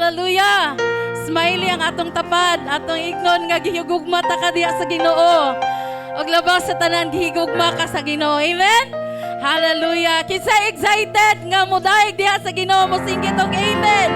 Hallelujah! Smiley ang atong tapad, atong ignon nga gihigugma ta ka diha sa Ginoo. Og labas sa tanan gihigugma ka sa Ginoo. Amen? Hallelujah! Kinsa excited nga modaig diha sa Ginoo, mosinggit og amen.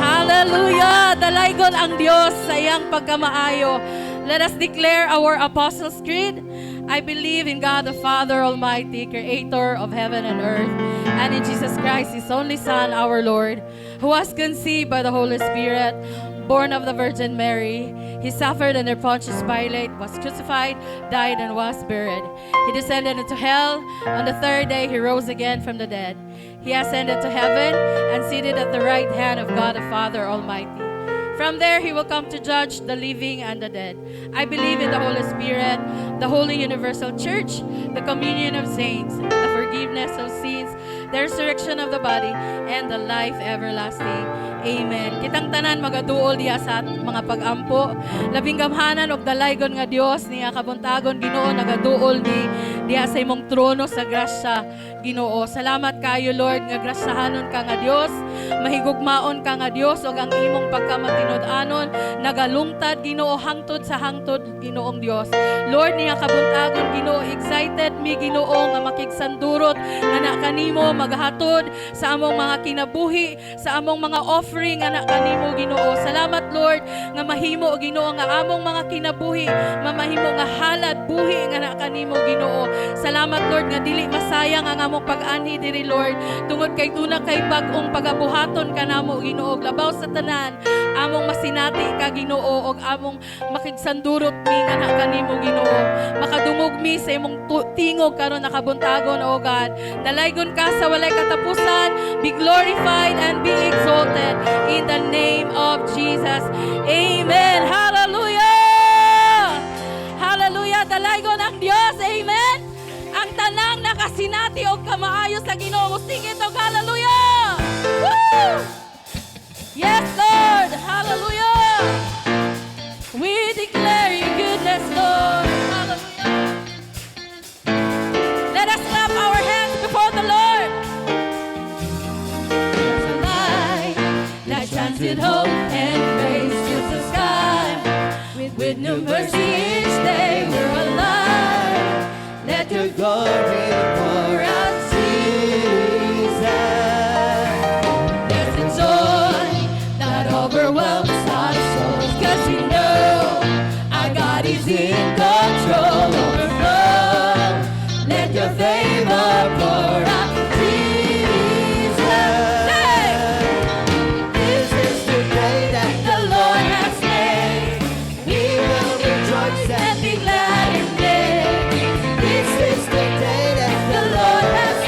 Hallelujah! Dalaygon ang Dios sa iyang pagkamaayo. Let us declare our Apostles' Creed. I believe in God the Father Almighty, Creator of heaven and earth, and in Jesus Christ, His only Son, our Lord, who was conceived by the Holy Spirit, born of the Virgin Mary. He suffered under Pontius Pilate, was crucified, died, and was buried. He descended into hell. On the third day, He rose again from the dead. He ascended to heaven and seated at the right hand of God the Father Almighty. From there, He will come to judge the living and the dead. I believe in the Holy Spirit, the Holy Universal Church, the communion of saints, the forgiveness of sins, the resurrection of the body, and the life everlasting. Amen. Kitang tanan magaduol diya sa mga pagampo. Labing gamhanan og dalaygon nga Dios niya kabuntagon Ginoo nagaduol ni diya sa imong trono sa grasya Ginoo. Salamat kayo Lord nga grasyahanon ka nga Dios, mahigugmaon ka nga Dios og ang imong pagkamatinud-anon nagalungtad Ginoo hangtod sa hangtod Ginoong Dios. Lord niya kabuntagon Ginoo, excited mi Ginoo nga makigsandurot nga na kanimo magahatod sa among mga kinabuhi, sa among mga offering nga na kanimo Ginoo. Salamat Lord nga mahimo Ginoo nga among mga kinabuhi mamahimo nga halad buhi nga na kanimo Ginoo. Salamat Lord nga dili masayang ang among pag-anhi diri Lord tungod kay tuna kay bag-ong pagabuhaton kanamo Ginoo. Labaw sa tanan among masinati ka Ginoo og among makigsandurot mi nga na kanimo Ginoo. Makadungog mi sa imong tingog karon nakabuntagon o God. Dalaygon ka sa walay katapusan. Be glorified and be exalted in the name of Jesus. Amen. Hallelujah! Hallelujah! Dalaygon ang Dios. Amen! Ang tanang nakasinati o kamaayo sa Ginoo. Singit og hallelujah! Woo! Yes, Lord! Hallelujah! We declare your goodness, Lord. Hallelujah! Let us clap our hands before the Lord. There's a light that shines with hope and praise fills the sky. With new mercy each day we're alive. Let your glory pour out, Jesus. There's a joy that overwhelms our souls, 'cause we know our God is in control. Overflow, let your favor pour out, Jesus. This is the day that the Lord has made. We will rejoice and be glad in it. This is the day that the Lord has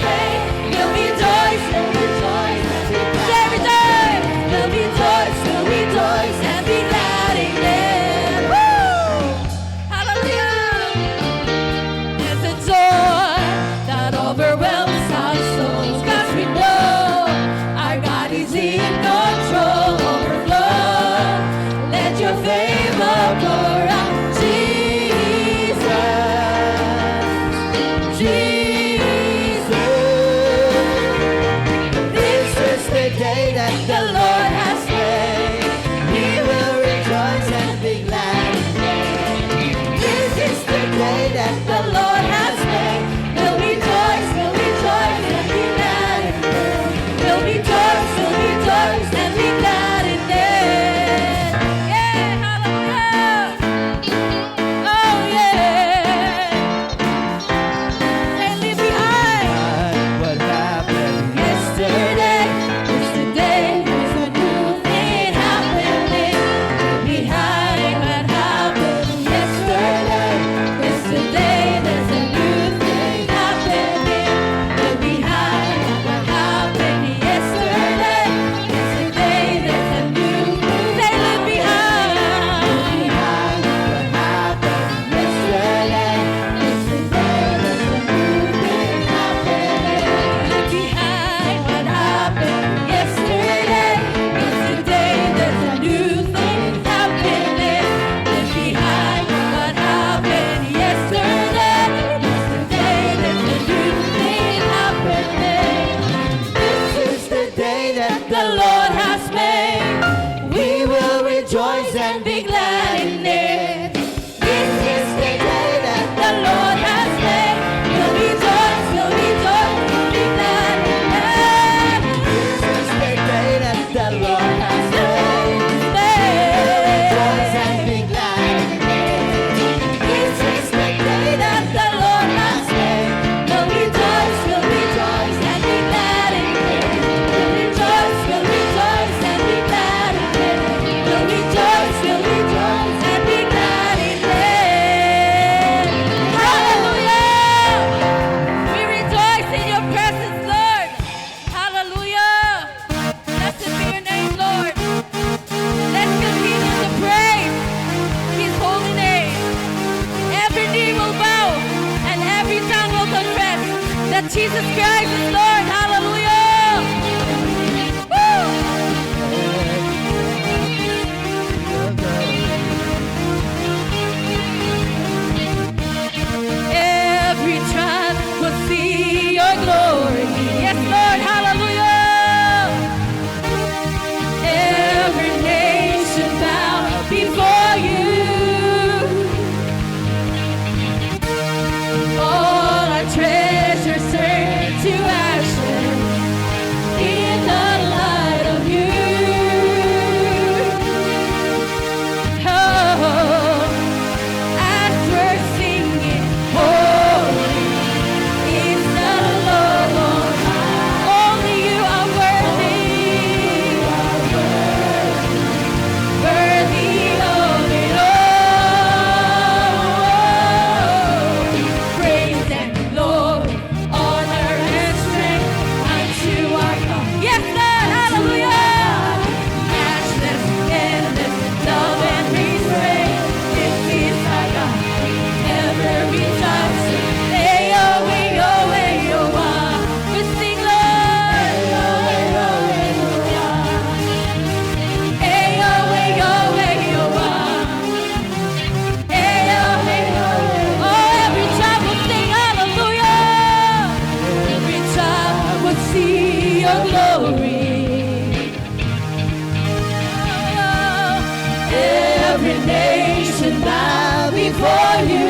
every nation bow before you.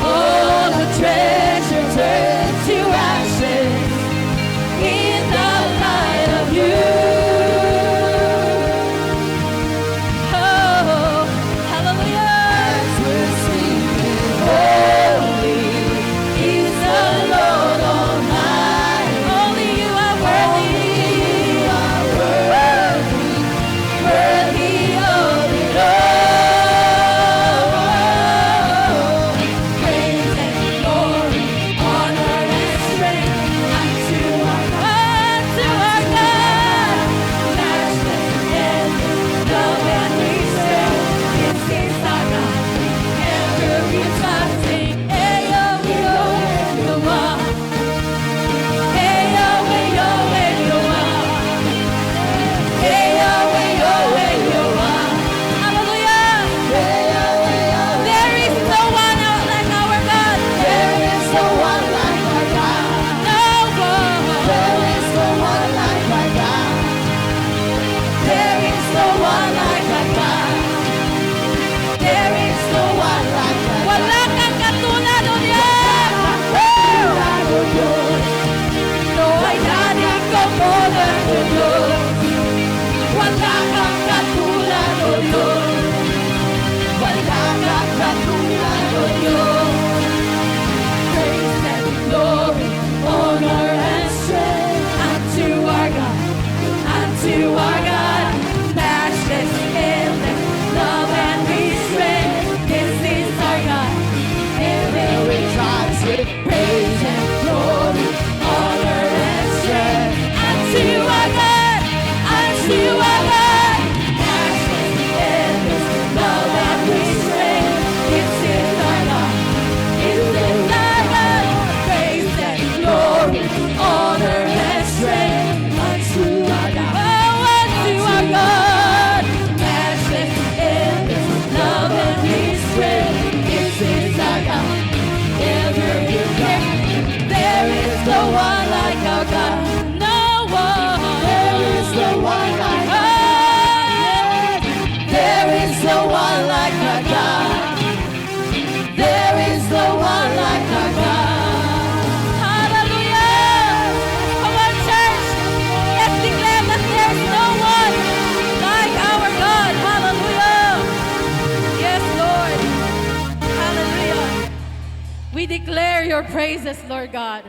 All the treasure turns to ashes in the light of you. Oh, hallelujah. As we're singing, holy is the Lord Almighty. Only you are worthy. Only you are worthy, worthy of it all. Praise and glory, honor and strength unto our God, matchless and love and restraint. This is our God, ever exalting. Hey, oh, Yehovah. Hey, Yahweh, Yahweh, Yahweh. Hey, Yahweh, Yahweh, Yahweh. Hallelujah. There is no one else like our God. There is no one like our God. No one. There is no one like our God. There is no one like our God. There is no one like our God. Wala kang katulad o Diyos. No hay nadie como nuestro Dios. Wala kang katulad o Diyos. Wala kang katulad o Diyos. Praise and glory, honor and strength unto our God, matchless, endless, love and restraint. This is our God, ever exalted. Praise and glory, honor and strength unto our God, matchless, endless, love and restraint. This is our God. Praise and glory, honor and strength unto our God. Oh, unto our God. Matchless, endless, love and restraint. This is our God. Ever there is no one like our God. No one. There is no one like our God. There is no one like our God. There is no one like our God. Hallelujah. Come on, church. Let's declare that there is no one like our God. Hallelujah. Yes, Lord. Hallelujah. We declare your praises, Lord God.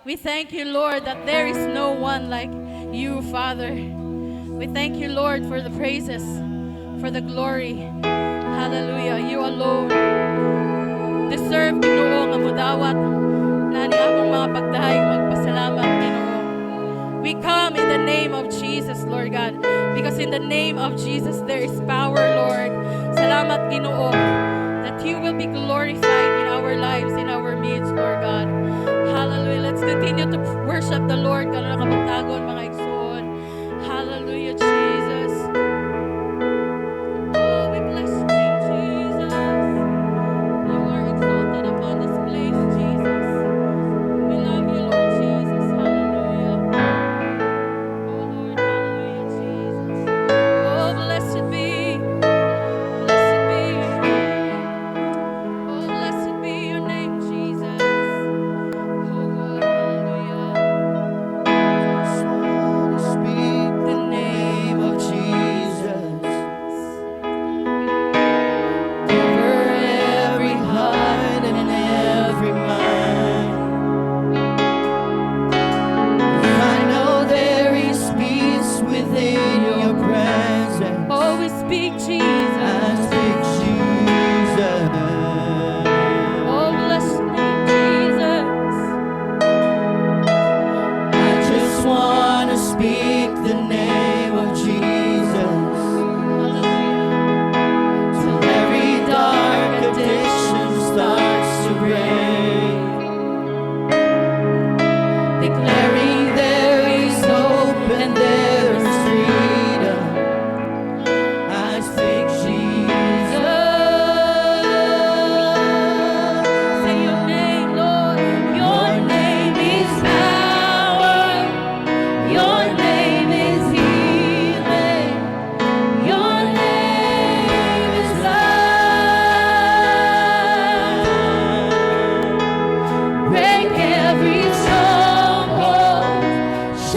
We thank you, Lord, that there is no one like you, Father. We thank you, Lord, for the praises, for the glory. Hallelujah. You alone deserve, Ginoo, nga mudawat na ni among mga pagdahing magpasalamat, Ginoo. We come in the name of Jesus, Lord God, because in the name of Jesus there is power, Lord. Salamat, Ginoo, that you will be glorified in our lives, in our midst, Lord God. Hallelujah. Let's continue to worship the Lord. Kano nakabagtagon, mga igsoon. Hallelujah, Jesus. Oh, we bless you, Jesus. You are exalted upon this place, Jesus. We love you, Lord Jesus. Hallelujah. Oh, Lord, hallelujah, Jesus. Oh, blessed be your name. Oh, blessed be your name, Jesus. Oh, Lord, hallelujah.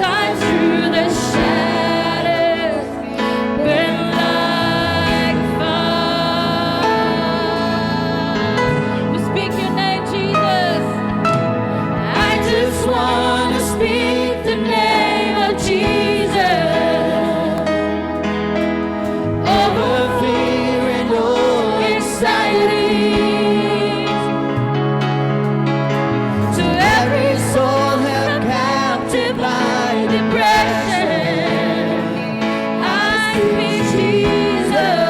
shines through the shadows, burn like fire. We speak your name, Jesus. I just want to speak the name of Jesus over fear and all anxieties. To every soul held captive by depression, I speak Jesus.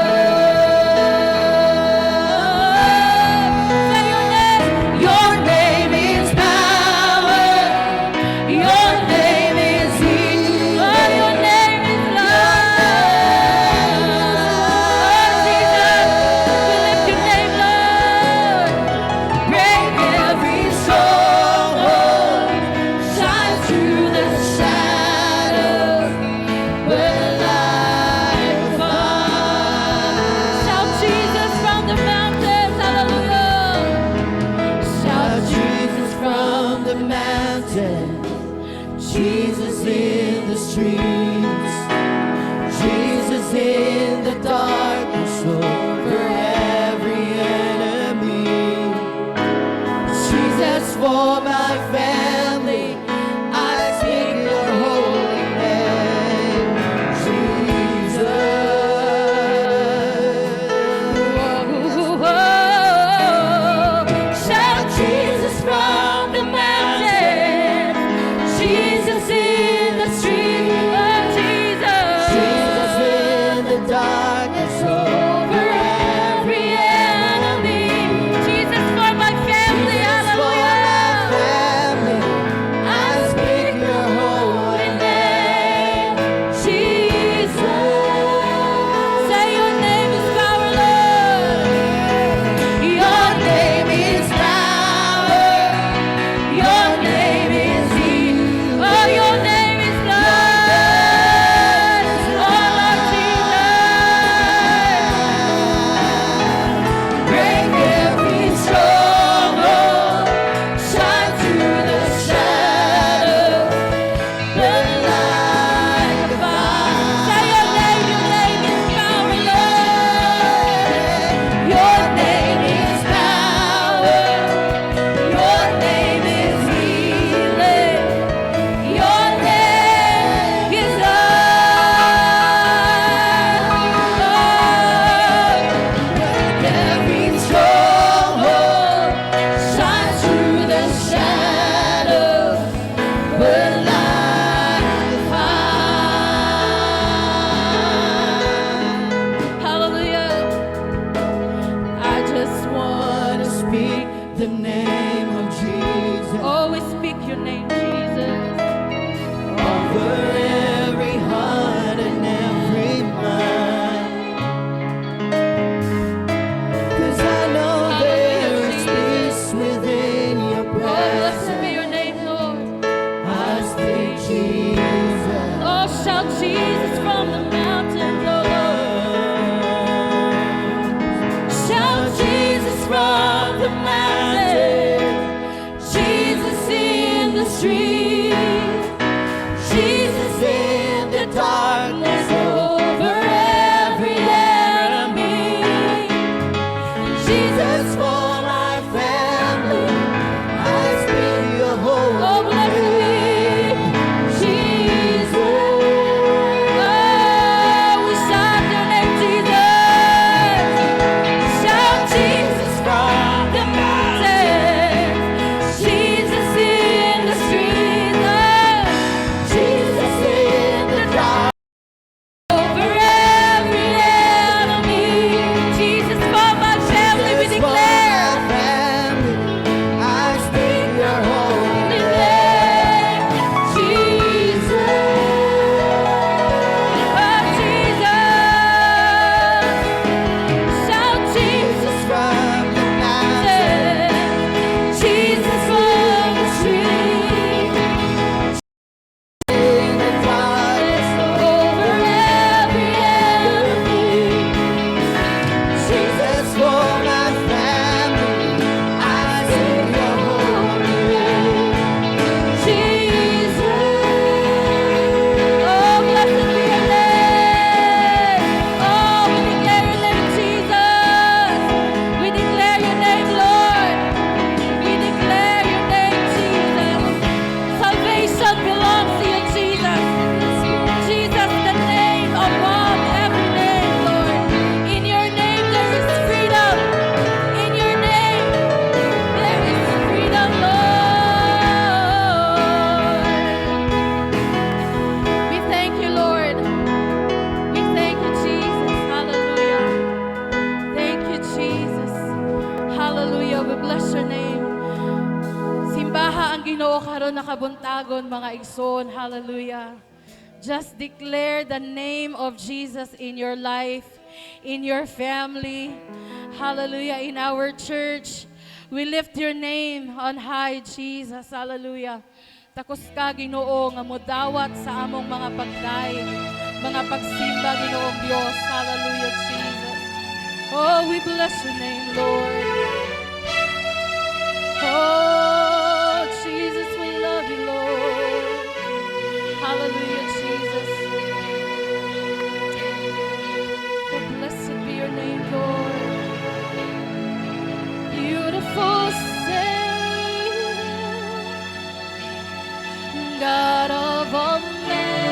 Say your name. Your name is power. Your name is healing. sa buntagon, mga igsoon. Hallelujah. Just declare the name of Jesus in your life, in your family. Hallelujah. In our church, we lift your name on high, Jesus. Hallelujah. Takos ka, Ginoo, nga modawat sa among mga pagkain, mga pagsimba, Ginoong Diyos. Hallelujah, Jesus. Oh, we bless your name, Lord. Oh, Jesus, we love you, Lord. Hallelujah, Jesus. Oh, blessed be your name, Lord. Beautiful Savior, God of all majesty,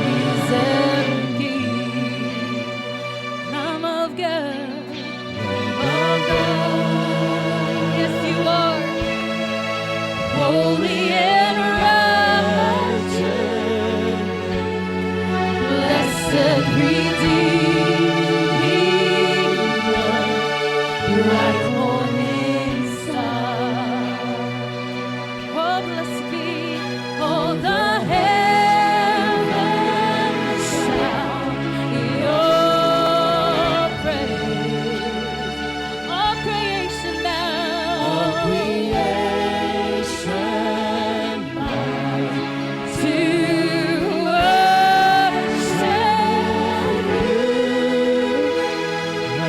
risen King, Lamb of God, of God. Yes, you are holy and righteous, blessed Redeemer, bright morning star. Oh, blessed be all the heavens shout your praise. All creation now, all creation bows to worship you.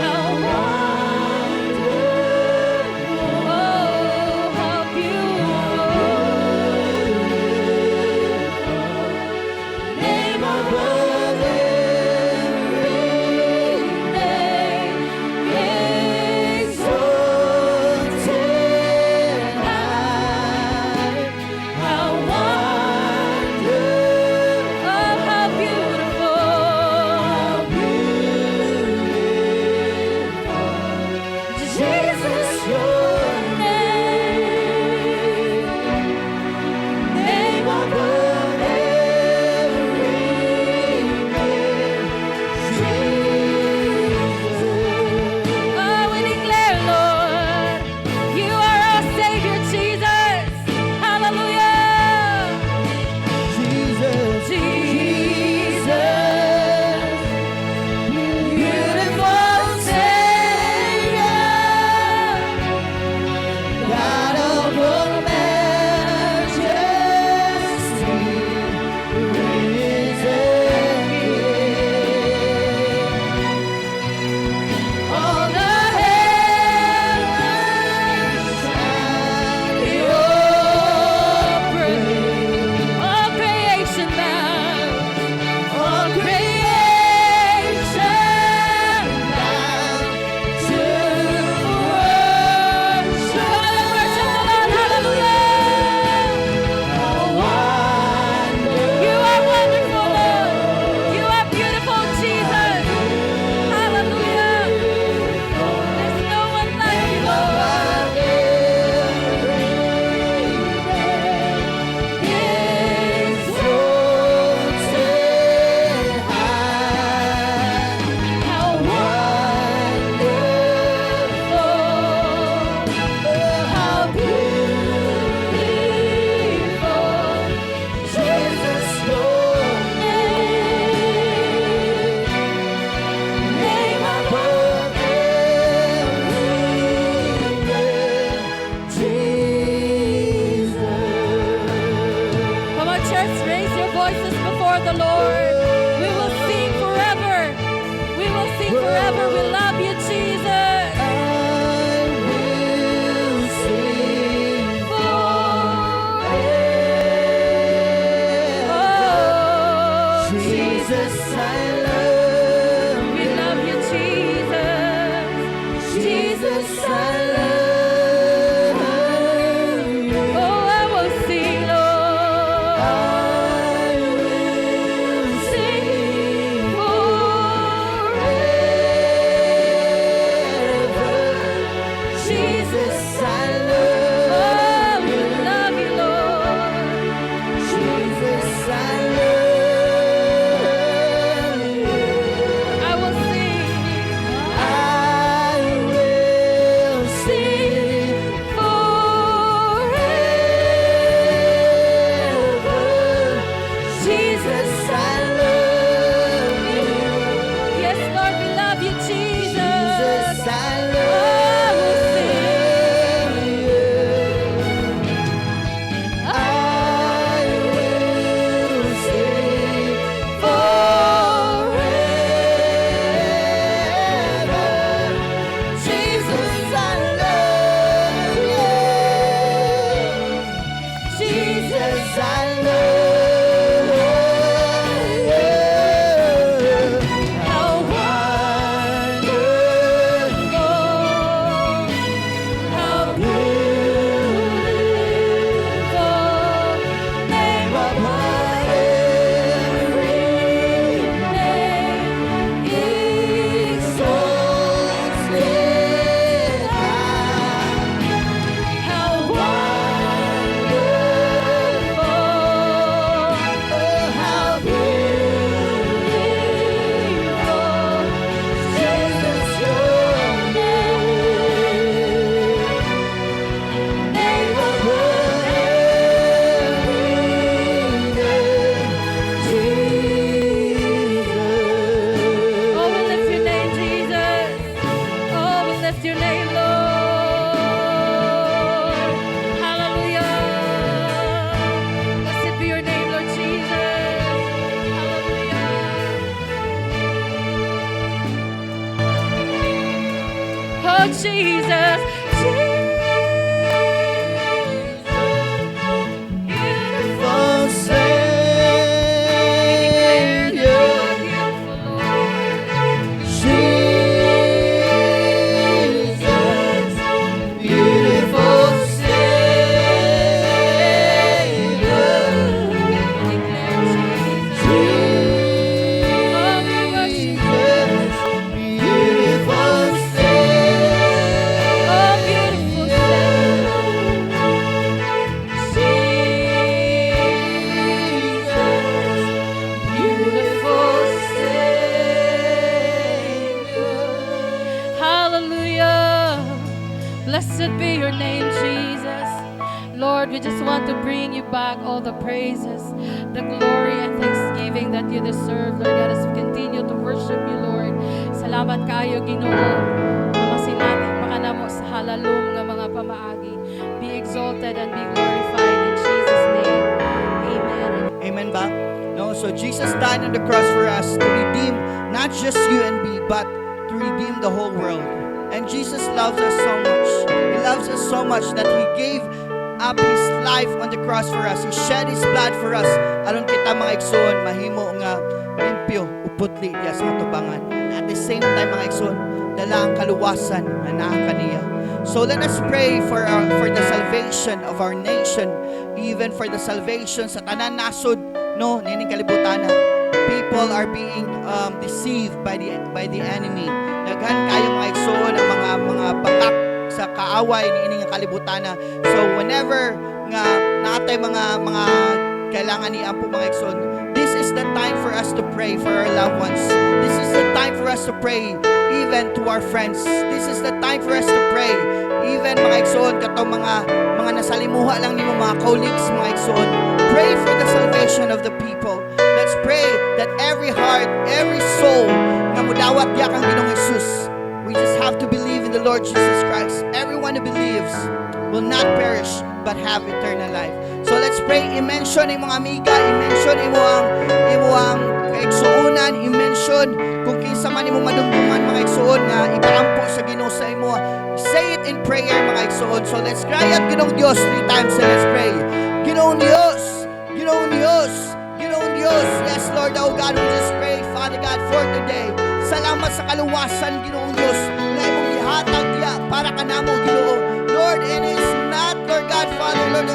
How wonderful, oh, how beautiful, name above every name, exalted high. How wonderful, oh, how beautiful, Jesus, your name, name above every name, Jesus. Oh, we declare, Lord, you are our Savior, Jesus. Hallelujah. Jesus, beautiful Savior, God of all majesty, risen King. All the heavens shout your praise. All creation bows, all creation bows to worship. Come on, let's worship the Lord. Hallelujah. How wonderful. You are wonderful, Lord. You are beautiful, Jesus. Hallelujah. There's no one like you, Lord. Exalted high. How wonderful, oh, how beautiful, Jesus, your name, name above every name, Jesus. Come on, church, raise your voices before the Lord. We will sing forever. We will sing forever. We love you, Jesus. I will sing forever. Oh, Jesus, I love you. We love you, Jesus. Jesus, I love you. Oh, I will sing, Lord. I will sing forever. Jesus, I love you. Oh, we love you, Lord. Jesus, I love you. Oh, Jesus. Oh, Savior, Jesus, beautiful Savior, Jesus, beautiful Hallelujah. Blessed be your name, Jesus. Lord, we just want to bring you back all the praises, the glory and thanksgiving that you deserve, Lord God, as we continue to worship you, Lord. Salamat kayo, Ginoo. Namasin natin pakanamo sa halalom ng mga pamaagi. Be exalted and be glorified in Jesus' name. Amen. Amen ba? No, so Jesus died on the cross for us to redeem not just you and me, but to redeem the whole world. And Jesus loves us so much. He loves us so much that He gave up His life on the cross for us. He shed His blood for us. Aron kita mga igsoon, mahimo nga limpyo, uputli diya sa atubangan. And at the same time mga igsoon, dala ang kaluwasan na naa kaniya. So let us pray for the salvation of our nation, even for the salvation sa tanan nasod, no, nining kalibutan na. People are being deceived by the enemy. Daghan kayo mga igsoon ang mga bakak sa kaaway niining kalibutan na. So whenever nga natay mga kailangan ni ampo mga igsoon, this is the time for us to pray for our loved ones. This is the time for us to pray even to our friends. This is the time for us to pray even mga igsoon katong mga nasalimuha lang nimo mga colleagues mga igsoon. Pray for the salvation of the people. Let's pray that every heart, every soul nga mudawat diya kang Ginoong Jesus. We just have to believe in the Lord Jesus Christ. Everyone who believes will not perish but have eternal life. So let's pray. I-mention imong amiga, i-mention imo ang kaigsuonan, i-mention kung kinsa man imo madumduman mga igsuon nga ipaampo sa Ginoo sa imo. Say it in prayer mga igsuon. So let's cry out Ginoong Dios 3 times and let's pray. Ginoong Dios, Ginoong Dios, Ginoong Dios. Yes, Lord, oh God, we just pray, Father God, for today. Salamat sa kaluwasan, Ginoong Dios, na imong ihatag diya para kanamo, Ginoo. Lord, it is not, Lord God, Father, Lord,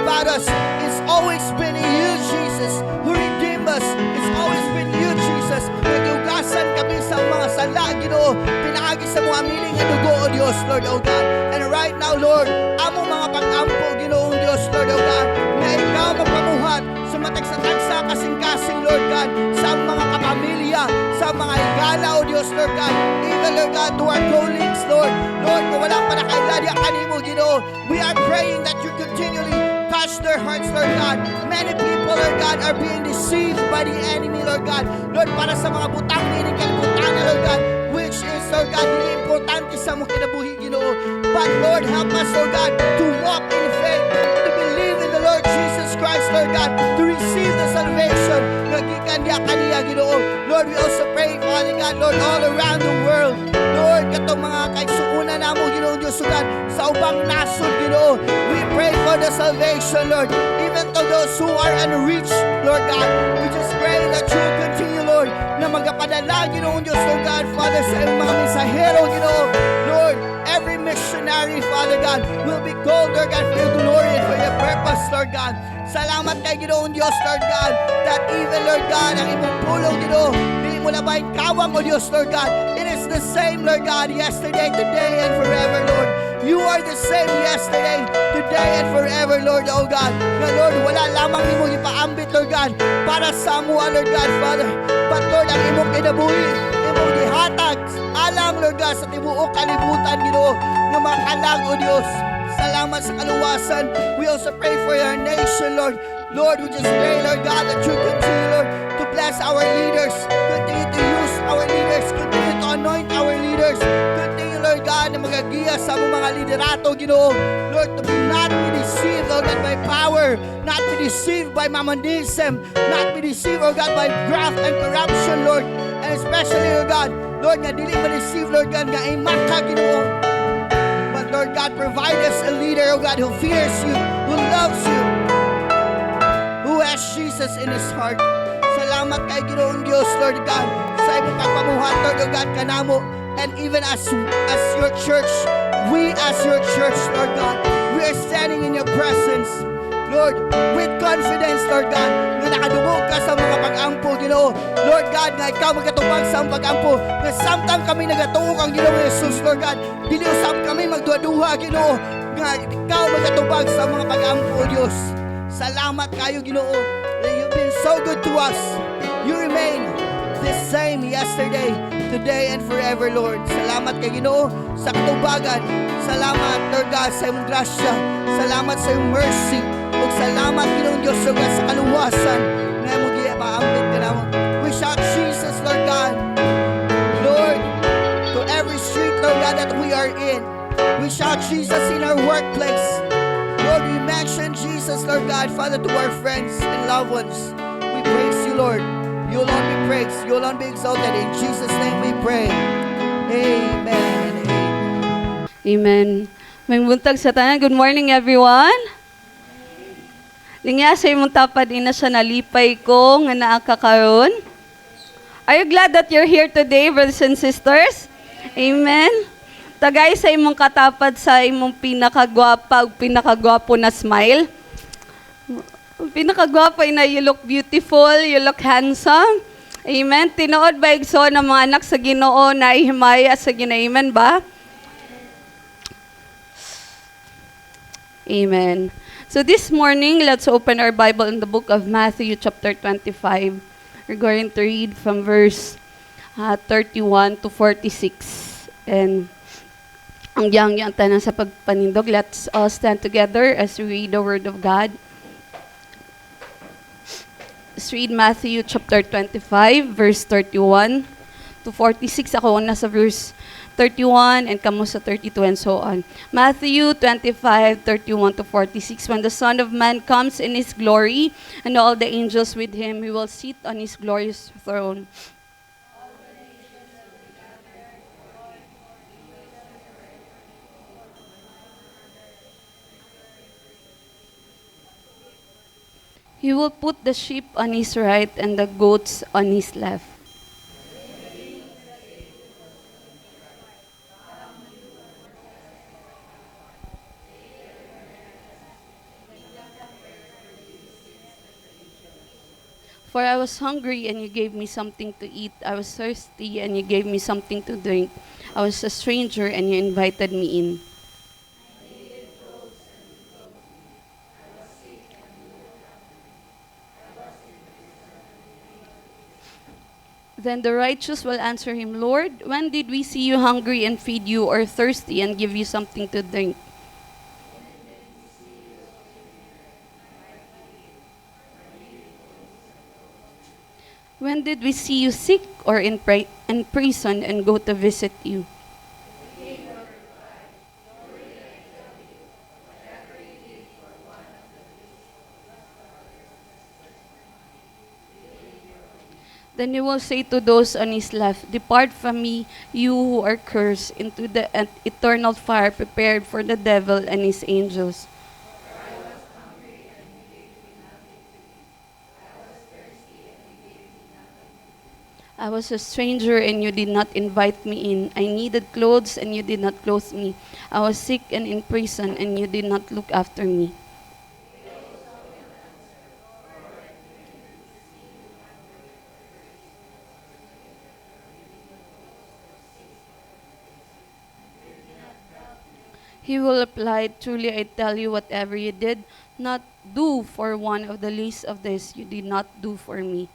about us. It's always been you, Jesus, who redeemed us. It's always been you, Jesus. Nagdugasan kami sa mga sala, Ginoo. Pinaagi sa mga miling na dugo, O Diyos, Lord, oh God. And right now, Lord, amo mga pag-ampo, Ginoong Diyos, Lord, oh God, na ikaw magpamuhat sa matagsa-tagsa kasing-kasing, Lord God, sa mga kapamilya, sa mga higala, O Diyos, Lord God, even, Lord God, to our colleagues, Lord, kung walang panakailadya kanimo, Ginoo, we are praying that you continually touch their hearts, Lord God. Many people, Lord God, are being deceived by the enemy, Lord God. Lord, para sa mga butang nining kalibutan na, Lord God, which is, Lord God, really importante sa mong kinabuhi, Ginoo. But, Lord, help us, Lord God, to walk in faith, to believe in the Lord Jesus Christ, Lord God, to receive the salvation na gikan niya kaniya, Ginoo. Lord, we also pray, Father God, Lord, all around the world, Lord, katong mga kaigsuunan namo, Ginoo Diyos, God, sa ubang nasod, Ginoo, we pray for the salvation, Lord, even to those who are unreached, Lord God, we just pray that you continue, Lord, na magapadala, Ginoo Diyos, Lord God, Father, sa iyong mga mensahero, Ginoo, Lord, every missionary, Father God, will be called, Lord God, for your glory and for your purpose, Lord God. Salamat kay Ginoong Diyos, Lord God, that even, Lord God, ang imong pulong, Ginoo, di mo labay kawang, O Diyos, Lord God. It is the same, Lord God, yesterday, today, and forever, Lord. You are the same yesterday, today, and forever, Lord, O God. Na, Lord, wala lamang imong ipaambit, Lord God, para sa mua, Lord God, Father. But, Lord, ang imong kinabuhi, imong gihatag, alang, Lord God, sa tibuok kalibutan, Ginoo, ng mga kalag, O Diyos. Salamat sa kaluwasan. We also pray for our nation, Lord. Lord, we just pray, Lord God, that you continue, Lord, to bless our leaders. Continue to use our leaders. Continue to anoint our leaders. Continue, Lord God, na magagiya sa mga liderato, Ginoo. Lord, to be not be deceived, Lord God, by power, not be deceived by mammonism, not be deceived, Lord God, by graft and corruption, Lord. And especially, Lord God, Lord, nga dili ma-deceive, Lord God, nga imaka, Ginoo. But Lord God, provide us a leader, oh God, who fears you, who loves you, who has Jesus in his heart. Salamat kay Ginoong Diyos, Lord God, sa imong pagpamuhat, Lord oh God, kanamo. And even as your church, we as your church, Lord God, we are standing in your presence, Lord, with confidence, Lord God, na nakadungog ka sa mga pag-ampo, Ginoo. Lord God, nga ikaw magkatubag sa mga pag-ampo, na samtang kami nagatuo kang Ginoo Jesus, Lord God, dili usab kami magduha-duha, Ginoo, nga ikaw magkatubag sa mga pag-ampo, Diyos. Salamat kayo, Ginoo. You've been so good to us. You remain the same yesterday, today, and forever, Lord. Salamat kay Ginoo sa katubagan. Salamat, Lord God, sa iyong grasya. Salamat sa iyong mercy. Ug salamat, Ginoong Diyos, Lord God, sa kaluwasan na mo gipaambit ka namo. We shout Jesus, Lord God. Lord, to every street, Lord God, that we are in. We shout Jesus in our workplace. Lord, we mention Jesus, Lord God, Father, to our friends and loved ones. We praise you, Lord. You alone be praised. You alone be exalted. In Jesus' name we pray. Amen and amen. Amen. May buntag sa tanan. Good morning, everyone. Linya sa imong tapad ina siya nalipay ko nga naa ka karon. Are you glad that you're here today, brothers and sisters? Amen. Tagay sa imong katapad sa imong pinakagwapa ug pinakagwapo na smile. Pinakagwapo na you look beautiful, you look handsome. Amen. Tinuod ba igso ng mga anak sa Ginoo na ihimaya sa Ginoo? Amen ba? Amen. So this morning, let's open our Bible in the book of Matthew chapter 25. We're going to read from verse 31 to 46. And ang yang tanan sa pagpanindog, let's all stand together as we read the Word of God. Let's read Matthew chapter 25, verse 31 to 46. Ako una sa verse 31 and kamo sa 32 and so on. Matthew 25, 31 to 46. When the Son of Man comes in his glory and all the angels with him, he will sit on his glorious throne. He will put the sheep on his right and the goats on his left. For I was hungry and you gave me something to eat. I was thirsty and you gave me something to drink. I was a stranger and you invited me in. Then the righteous will answer him, Lord, when did we see you hungry and feed you, or thirsty and give you something to drink? When did we see you sick or in prison and go to visit you? Then he will say to those on his left, Depart from me, you who are cursed, into the eternal fire prepared for the devil and his angels. I was a stranger and you did not invite me in. I needed clothes and you did not clothe me. I was sick and in prison and you did not look after me. He will reply, Truly I tell you, whatever you did not do for one of the least of this, you did not do for me.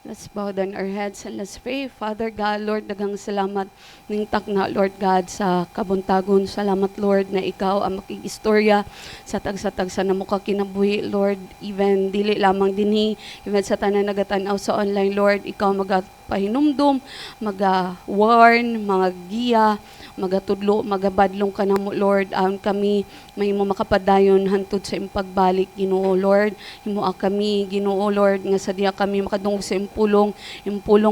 Let's bow down our heads and let's pray. Father God, Lord, daghang salamat ning takna, Lord God, sa kabuntagon. Salamat, Lord, na ikaw ang makigistorya sa tagsa-tagsa na mo ka kinabuhi, Lord. Even dili lamang dinhi, even sa tanan nagatanaw sa online, Lord, ikaw magapahinumdum, maga-warn, mga giya, magatudlo, magabadlong ka na mo, Lord. Aon kami, may mo makapadayon hantod sa imong pagbalik, Ginoo, Lord. Himoa kami, Ginoo, Lord, nga sa diya kami makadungog sa impulong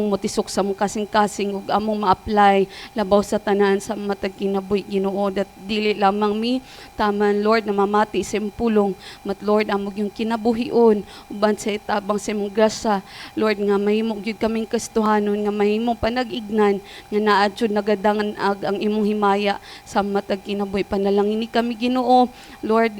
mo tisok sa mong kasing-kasing ug among ma-apply labaw sa tanan sa matag kinabuhi, Ginoo, that dili lamang mi taman, Lord, na mamati sa impulong, mat Lord, amog yung kinabuhion uban sa itabang sa imong grasya, Lord, nga mahimo gyud kaming kastuhanon, nga mahimo panag-ignan nga naa jud nagadangan ang imong himaya sa matag kinabuhi. Panalangin ni kami, Ginoo, Lord,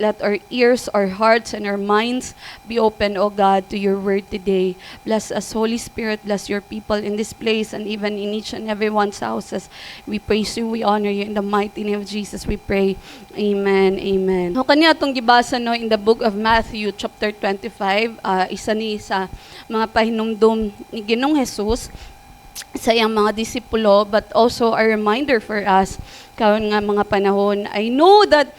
let our ears, our hearts, and our minds be open, O God, to your word today. Bless us, Holy Spirit. Bless your people in this place and even in each and everyone's houses. We praise you, we honor you. In the mighty name of Jesus, we pray. Amen, amen. So, kanya itong gibasa no, in the book of Matthew, chapter 25, isa ni sa mga pahinumdum ni Ginoong Jesus sa iyang mga disipulo, but also a reminder for us karon nga mga panahon. I know that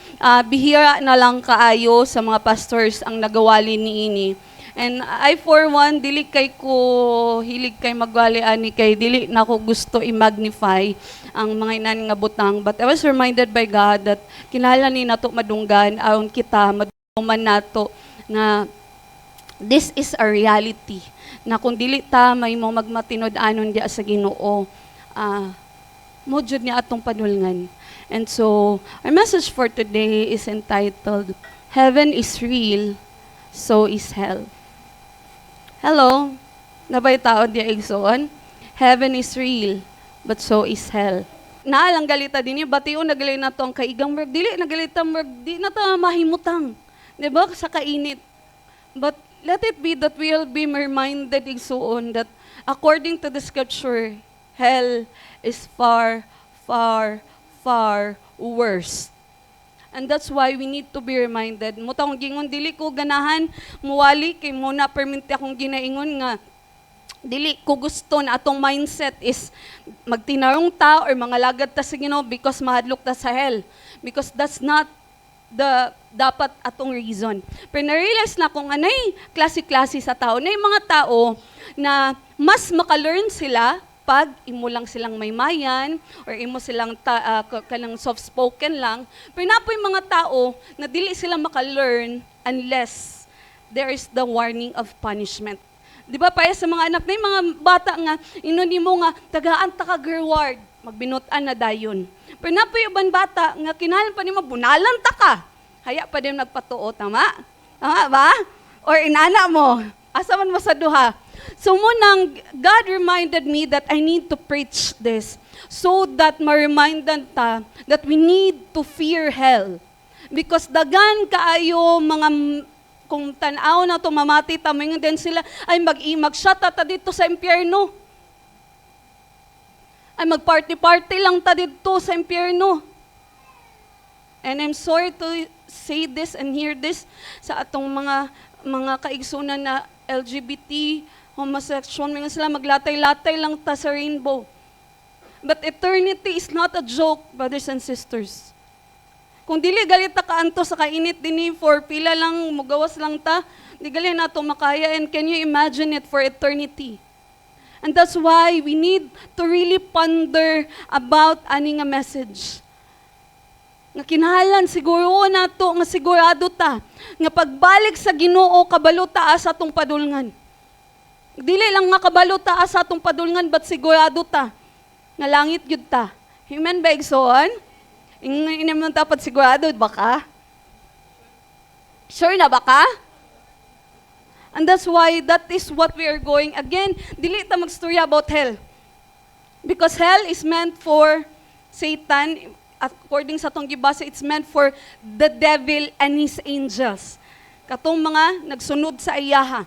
bihira na lang kaayo sa mga pastors ang nagawali niini. And I for one, dili kay ko hilig kay magwali ani, kay dili na ko gusto i-magnify ang mga inan nga butang. But I was reminded by God that kinahanglan ni nato madunggan aron kita maduman nato na this is a reality, na kung dili ta may mo magmatinod-anon diya sa Ginoo, mo jud niya atong panulngan. And so, our message for today is entitled, Heaven is real, so is hell. Hello? Nabay tao diya igsoon? Heaven is real, but so is hell. Naalang galita din yung batiyo nagalay na to ang kaigang merg. Dili nagalita merg, di na ta mahimutang. Diba? Sa kainit. But let it be that we'll be reminded igsoon that according to the scripture, hell is far, far, far worse. And that's why we need to be reminded. Mutang gingon, dili ko ganahan, muwali, kay muna perminti akong ginaingon nga, dili ko gusto na atong mindset is magtinarong ta or mga lagad ta sa Ginoo because mahadlok ta sa hell. Because that's not the dapat atong reason. Pero na-realize na kung anay klase-klase sa tao, na yung mga tao na mas maka-learn sila pag imo lang silang maymayan or imo silang kanang soft-spoken lang. Pero na po yung mga tao na dili sila maka-learn unless there is the warning of punishment. Di ba, para sa mga anak na yung mga bata nga, inuni mo nga, tagaan ta kag reward, magbinutan na dayon. Pero na po yung ibang bata nga, kinahalan pa niyo, bunalan ta ka. Haya pa din nagpatuo, tama? Tama ba? Or inana mo, asa man mo sa duha. So munang, God reminded me that I need to preach this so that ma-remindan ta that we need to fear hell. Because dagan kaayo mga kung tanaw na to mamati tamingon din sila ay mag-shot ta dito sa impyerno. Ay magparty-party lang ta dito sa impyerno. And I'm sorry to say this and hear this sa atong mga kaigsunan na LGBT, homosexual, mga sila maglatay-latay lang ta sa rainbow. But eternity is not a joke, brothers and sisters. Kung dili galit ta kaanto sa kainit dinhi for pila lang, mugawas lang ta, di gali na to makaya, and can you imagine it for eternity? And that's why we need to really ponder about ani nga message. Nga kinahanglan siguro nato nga sigurado ta nga pagbalik sa Ginoo kabalo ta sa atong padulngan. Dili lang nga kabalo ta sa atong padulngan, but sigurado ta nga langit gyud ta. Amen ba igsoon? Inaman dapat sigurado ba ka? Sure na ba ka? And that's why that is what we are going. Again, dili ta magstorya about hell. Because hell is meant for Satan. According sa tong gibasa, it's meant for the devil and his angels. Katong mga nagsunod sa iyaha.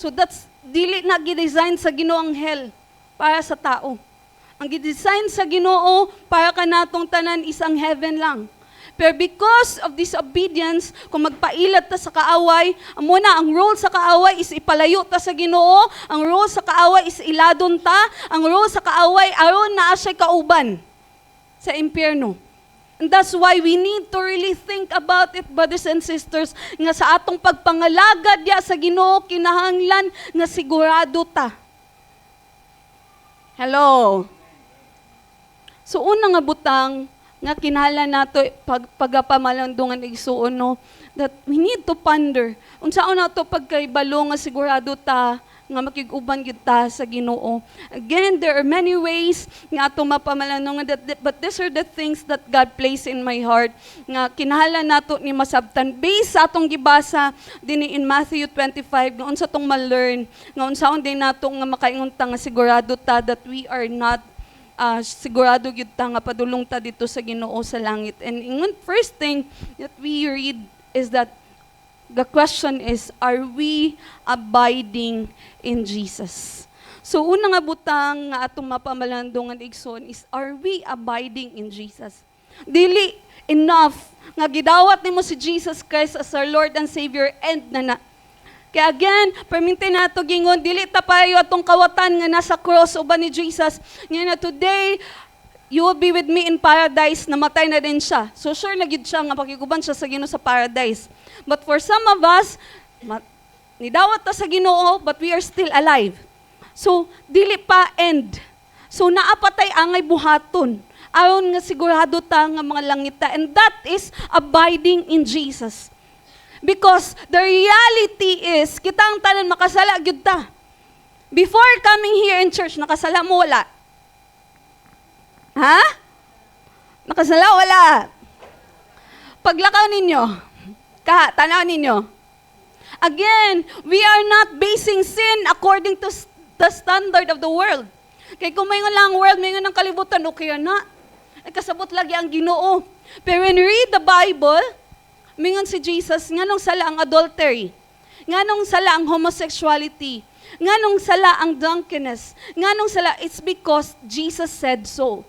So that's, dili na gidesign sa Ginoo ang hell para sa tao. Ang gidesign sa Ginoo para kanatong tanan is ang heaven lang. Pero because of disobedience, kung magpailat ta sa kaaway, amo na ang role sa kaaway is ipalayo ta sa Ginoo, ang role sa kaaway is iladon ta, ang role sa kaaway aron naa siya kauban sa impyerno. And that's why we need to really think about it, brothers and sisters, nga sa atong pagpangalagad ya sa Ginoo kinahanglan nga sigurado ta. Hello. So una nga butang nga kinahanglan nato pagapamalandungan igsuon no, that we need to ponder unsaon nato pagkaibalo nga sigurado ta nga makig-uban gyud ta sa Ginoo. Again, there are many ways nga ato mapamalandungan but these are the things that God placed in my heart nga kinahanglan nato ni masabtan based sa atong gibasa dinhi in Matthew 25 nga unsa tong ma-learn nga unsaon din nato nga makaingon ta nga sigurado ta that we are not sigurado gyud ta nga padulong ta dito sa Ginoo sa langit. And ingon first thing that we read is that the question is, are we abiding in Jesus? So una nga butang nga atong mapamalandungan igsoon is, are we abiding in Jesus? Dili enough nga gidawat nimo si Jesus Christ as our Lord and Savior and na. Kaya again, permintin nato gingon, dili ta payo atong kawatan nga nasa cross uban ni Jesus. Nga na today, you will be with me in paradise, namatay na din siya. So sure na gid siya nga pakiguban siya sa Ginoo sa paradise. But for some of us, nidawat ta sa Ginoo, but we are still alive. So, dili pa end. So, naapatay angay buhaton. Aron nga sigurado ta nga mga langita. And that is abiding in Jesus. Because the reality is, kita ang tanan makasala gyud ta. Before coming here in church, nakasala mo wala? Ha? Nakasala wala? Paglakaw ninyo, tanaw ninyo. Again, we are not basing sin according to the standard of the world. Kaya kung may nga lang world, may nga ng kalibutan, okay na. Ay kasabot lagi ang Ginoo. Pero when you read the Bible, mingon si Jesus, nganong sala ang adultery, nganong sala ang homosexuality, nganong sala ang drunkenness, nganong sala, it's because Jesus said so.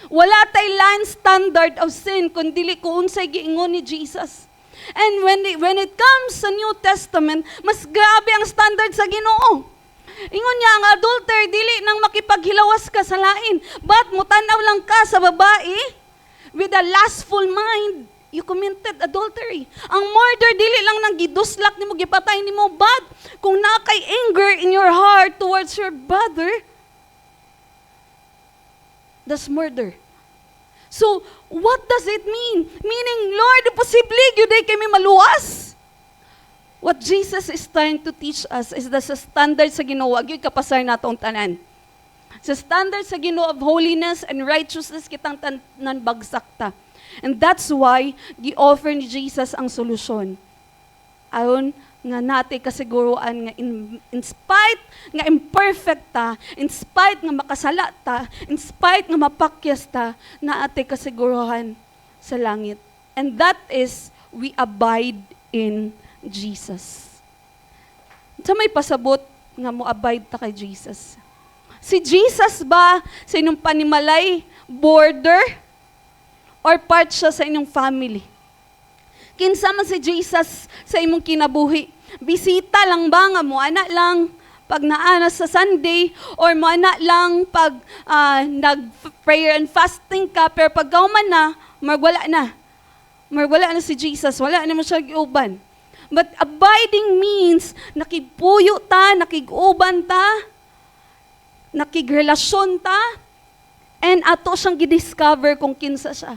Wala tay line standard of sin, kundi kung unsay giingon ni Jesus. And when it comes sa New Testament, mas grabe ang standard sa Ginoo. Ingon niya, ang adultery, dili nang makipaghilawas ka sa lain. But mutanaw lang ka sa babae with a lustful mind, you committed adultery. Ang murder, dili lang nang giduslak nimo, gipatay nimo. But kung nakay anger in your heart towards your brother, that's murder. So, what does it mean? Meaning, Lord, posible yun ay kami maluwas. What Jesus is trying to teach us is that sa standard sa Ginoo, yun kapasar natong tanan. Sa standard sa Ginoo of holiness and righteousness, kitang tanan bagsak ta. And that's why, gi-offer ni Jesus ang solusyon. Ayon nga nati kasiguruan nga in spite nga imperfect ta, in spite nga makasala ta, in spite nga mapakyas ta, naate kasiguruhan sa langit. And that is, we abide in Jesus. Sa may pasabot nga mo abide ta kay Jesus. Si Jesus ba sa inyong panimalay, border, or part siya sa inyong family? Kinsa man si Jesus sa imong kinabuhi? Bisita lang ba nga mo ana lang pag naana sa Sunday, or mo ana lang pag nag-prayer and fasting ka, pero pag kauman na, marwala na. Marwala na si Jesus, wala na mo siya giuban. But abiding means nakigpuyo ta, nakiguban ta, nakigrelasyon ta, and ato siyang gidiscover kung kinsa siya.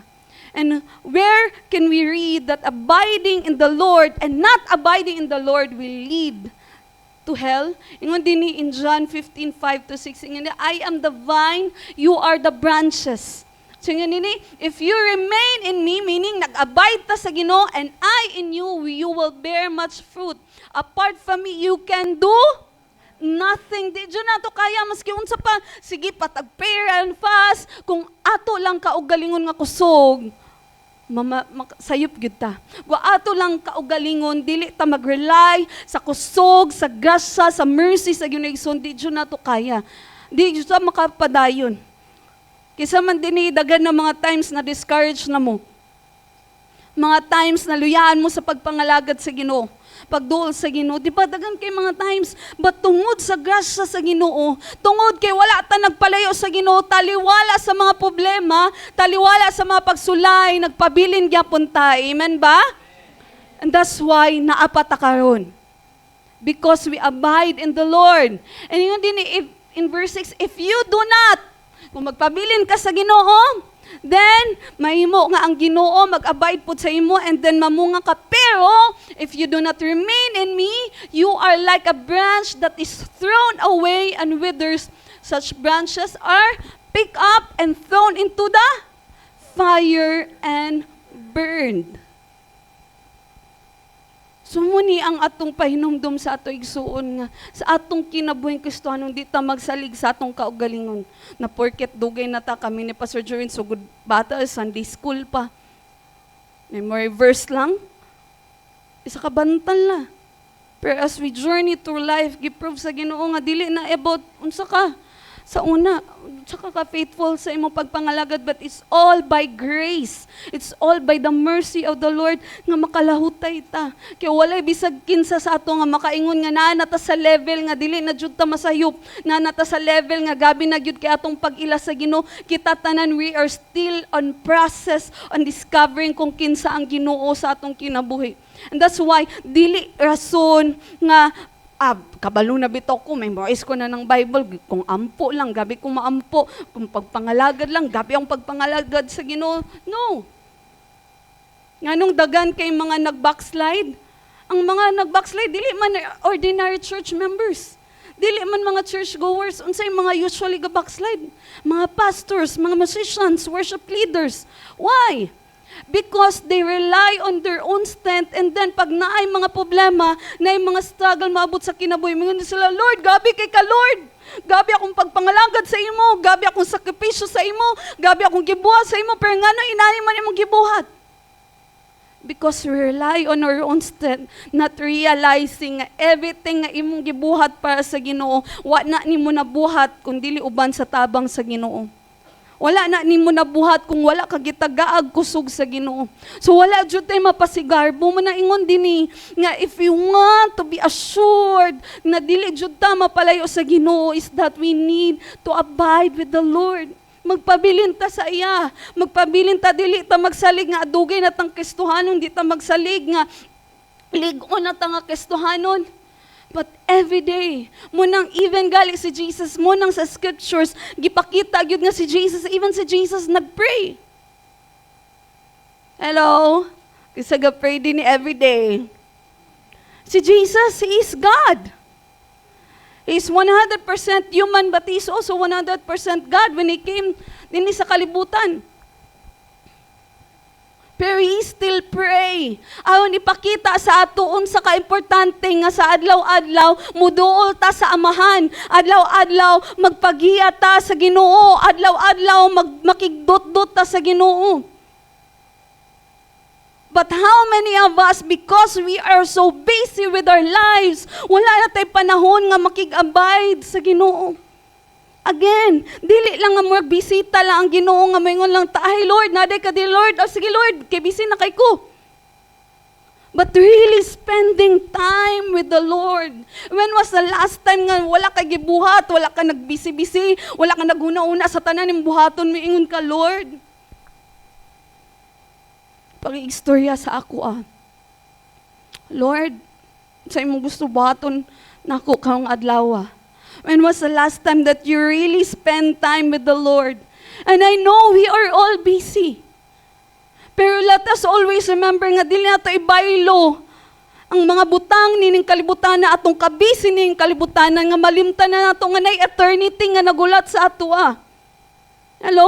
And where can we read that abiding in the Lord and not abiding in the Lord will lead to hell? Ingon din in John 15:5-6, ingon, I am the vine, you are the branches. So ingon din, if you remain in me, meaning nag-abide ta sa Ginoo, and I in you, you will bear much fruit. Apart from me, you can do nothing. Di dyan nato kaya, maski unsa pa, sige patag-prayer and fast, kung ato lang kaugalingon nga kusog, sayop gyud ta. Wa ato lang kaugalingon, dili ta mag-rely sa kusog, sa grasya, sa mercy sa Ginoo, di jud nato kaya. Di jud ta makapadayon. Kisa man dinhi dagan na mga times na discourage na mo. Mga times na luyaan mo sa pagpangalagad sa Ginoo, pagduol sa Ginoo. Di ba dagan kay mga times, but tungod sa grasya sa Ginoo, tungod kay wala ta nagpalayo sa Ginoo, taliwala sa mga problema, taliwala sa mga pagsulay, nagpabilin gyapon ta. Amen ba? And that's why naapat ta karon. Because we abide in the Lord. And yun din in verse 6, if you do not Kung magpabilin ka sa Ginoo, then mahimo nga ang Ginoo mag-abide pud sa imo, and then mamunga ka. Pero if you do not remain in me, you are like a branch that is thrown away and withers. Such branches are picked up and thrown into the fire and burned. Sumuni ang atong pahinumdum sa ato igsuon nga sa atong kinabuhing Kristohanon, di ta magsalig sa atong kaugalingon na porket dugay na ta. Kami ni Pastor Jorin sugod bata, Sunday school pa, memory verse lang, isa ka bantal na. Pero as we journey through life, giprove sa Ginoo nga dili na about unsa ka sa una, tsaka ka faithful sa imong pagpangalagad, but it's all by grace. It's all by the mercy of the Lord nga makalahutay ta. Kaya walay bisag kinsa sa ato nga makaingon nga naa nata sa level nga dili na jud ta masayop, naa nata sa level nga gabi na gyud kay atong pag-ila sa Ginoo. Kita tanan, we are still on process on discovering kung kinsa ang Ginoo sa atong kinabuhi. And that's why dili rason nga kabalo na bitaw ko, memorize ko na ng Bible, kung ampo lang, gabi kong maampo, kung pagpangalagad lang, gabi ang pagpangalagad sa Ginoo. No. Nganong dagan kay mga nag-backslide? Ang mga nag-backslide, dili man ordinary church members. Dili man mga churchgoers, unsay mga usually ga-backslide? Mga pastors, mga musicians, worship leaders. Why? Because they rely on their own strength, and then pag naay mga problema, naay mga struggle maabot sa kinabuhi, mingon sila, Lord, gabi kay ka, Lord. Gabi akong pagpangalagad sa imo, gabi akong sakripisyo sa imo, gabi akong gibuhat sa imo, pero ngano inani man imong gibuhat? Because we rely on our own strength, not realizing everything nga imong gibuhat para sa Ginoo, wa na nimo nabuhat kung dili uban sa tabang sa Ginoo. Wala na nimo nabuhat kung wala ka gitagaag kusog sa Ginoo. So wala jud tay mapasigarbo mo na ingon dinhi nga if you want to be assured na dili jud ta mapalayo sa Ginoo, is that we need to abide with the Lord. Magpabilin ta sa iya. Magpabilin ta, dili ta magsalig nga adugay na tang Kristohanon, di ta magsalig nga ligon na ta nga Kristohanon. But every day, munang even gali si Jesus, munang sa scriptures, gipakita gyud nga si Jesus, even si Jesus nagpray. Hello? Kasi ga-pray din ni every day. Si Jesus, He is God. He is 100% human, but He is also 100% God when He came din sa kalibutan. Pero He still pray. Ayon ipakita sa ato unsa ka importante nga sa adlaw-adlaw muduol ta sa Amahan. Adlaw-adlaw magpagiya ta sa Ginoo. Adlaw-adlaw makigdot-dot ta sa Ginoo. But how many of us, because we are so busy with our lives, wala na tay panahon nga makig-abide sa Ginoo? Again, dili lang nga mo bisita lang ang Ginoo nga moingon lang ta, ay Lord, naday ka di Lord. O sige Lord, kay busy na kay ko. But really spending time with the Lord. When was the last time nga wala ka gibuhat, wala ka nagbisi-bisi, wala ka naguna-una sa tanan ng buhaton, moingon ka, Lord? Pag-istorya sa ako Lord, sa imong gusto buhaton nako kaong adlaw. When was the last time that you really spend time with the Lord? And I know we are all busy. Pero let us always remember nga dili nato ibaylo ang mga butang nining kalibutan na atong kabisi nining kalibutan nga malimtan na nato nga nay eternity nga nagulat sa ato. Hello?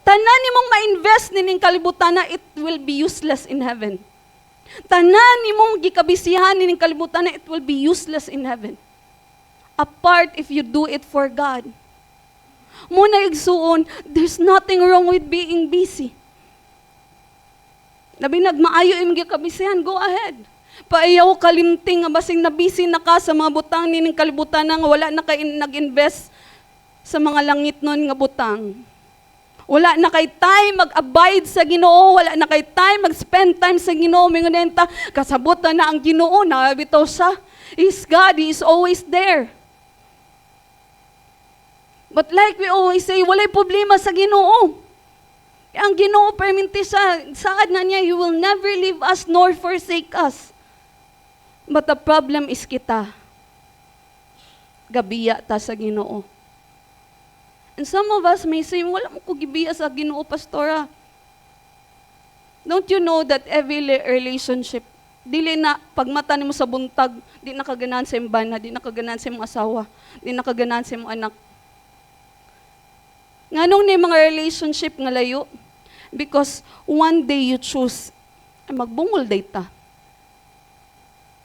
Tanan nimong ma-invest nining kalibutan na, it will be useless in heaven. Tanan nimong gikabisihan nining kalibutan na, it will be useless in heaven. Apart if you do it for God. Muna igsuon, there's nothing wrong with being busy. Labi nagmaayo imong gikabisihan, go ahead. Paayaw kalimting nga basing na busy na ka sa mga butang nining kalibutan nga wala na kay nag-invest sa mga langit nun nga butang. Wala na kay time mag-abide sa Ginoo, wala na kay time mag-spend time sa Ginoo, mingon ta kasabot na ang Ginoo na bitaw sa is God, He is always there. But like we always say, walay problema sa Ginoo. Ang Ginoo perminti saad na niya, He will never leave us nor forsake us. But the problem is kita. Gabiya ta sa Ginoo. And some of us may say, wala mo ko gibiya sa Ginoo, pastora. Don't you know that every relationship, dili na, pag mata mo sa buntag, di nakaganan sa imbana, di nakaganan sa imong asawa, di nakaganan sa imong anak. Nganong na mga relationship nga layo? Because one day you choose, ay magbungol data.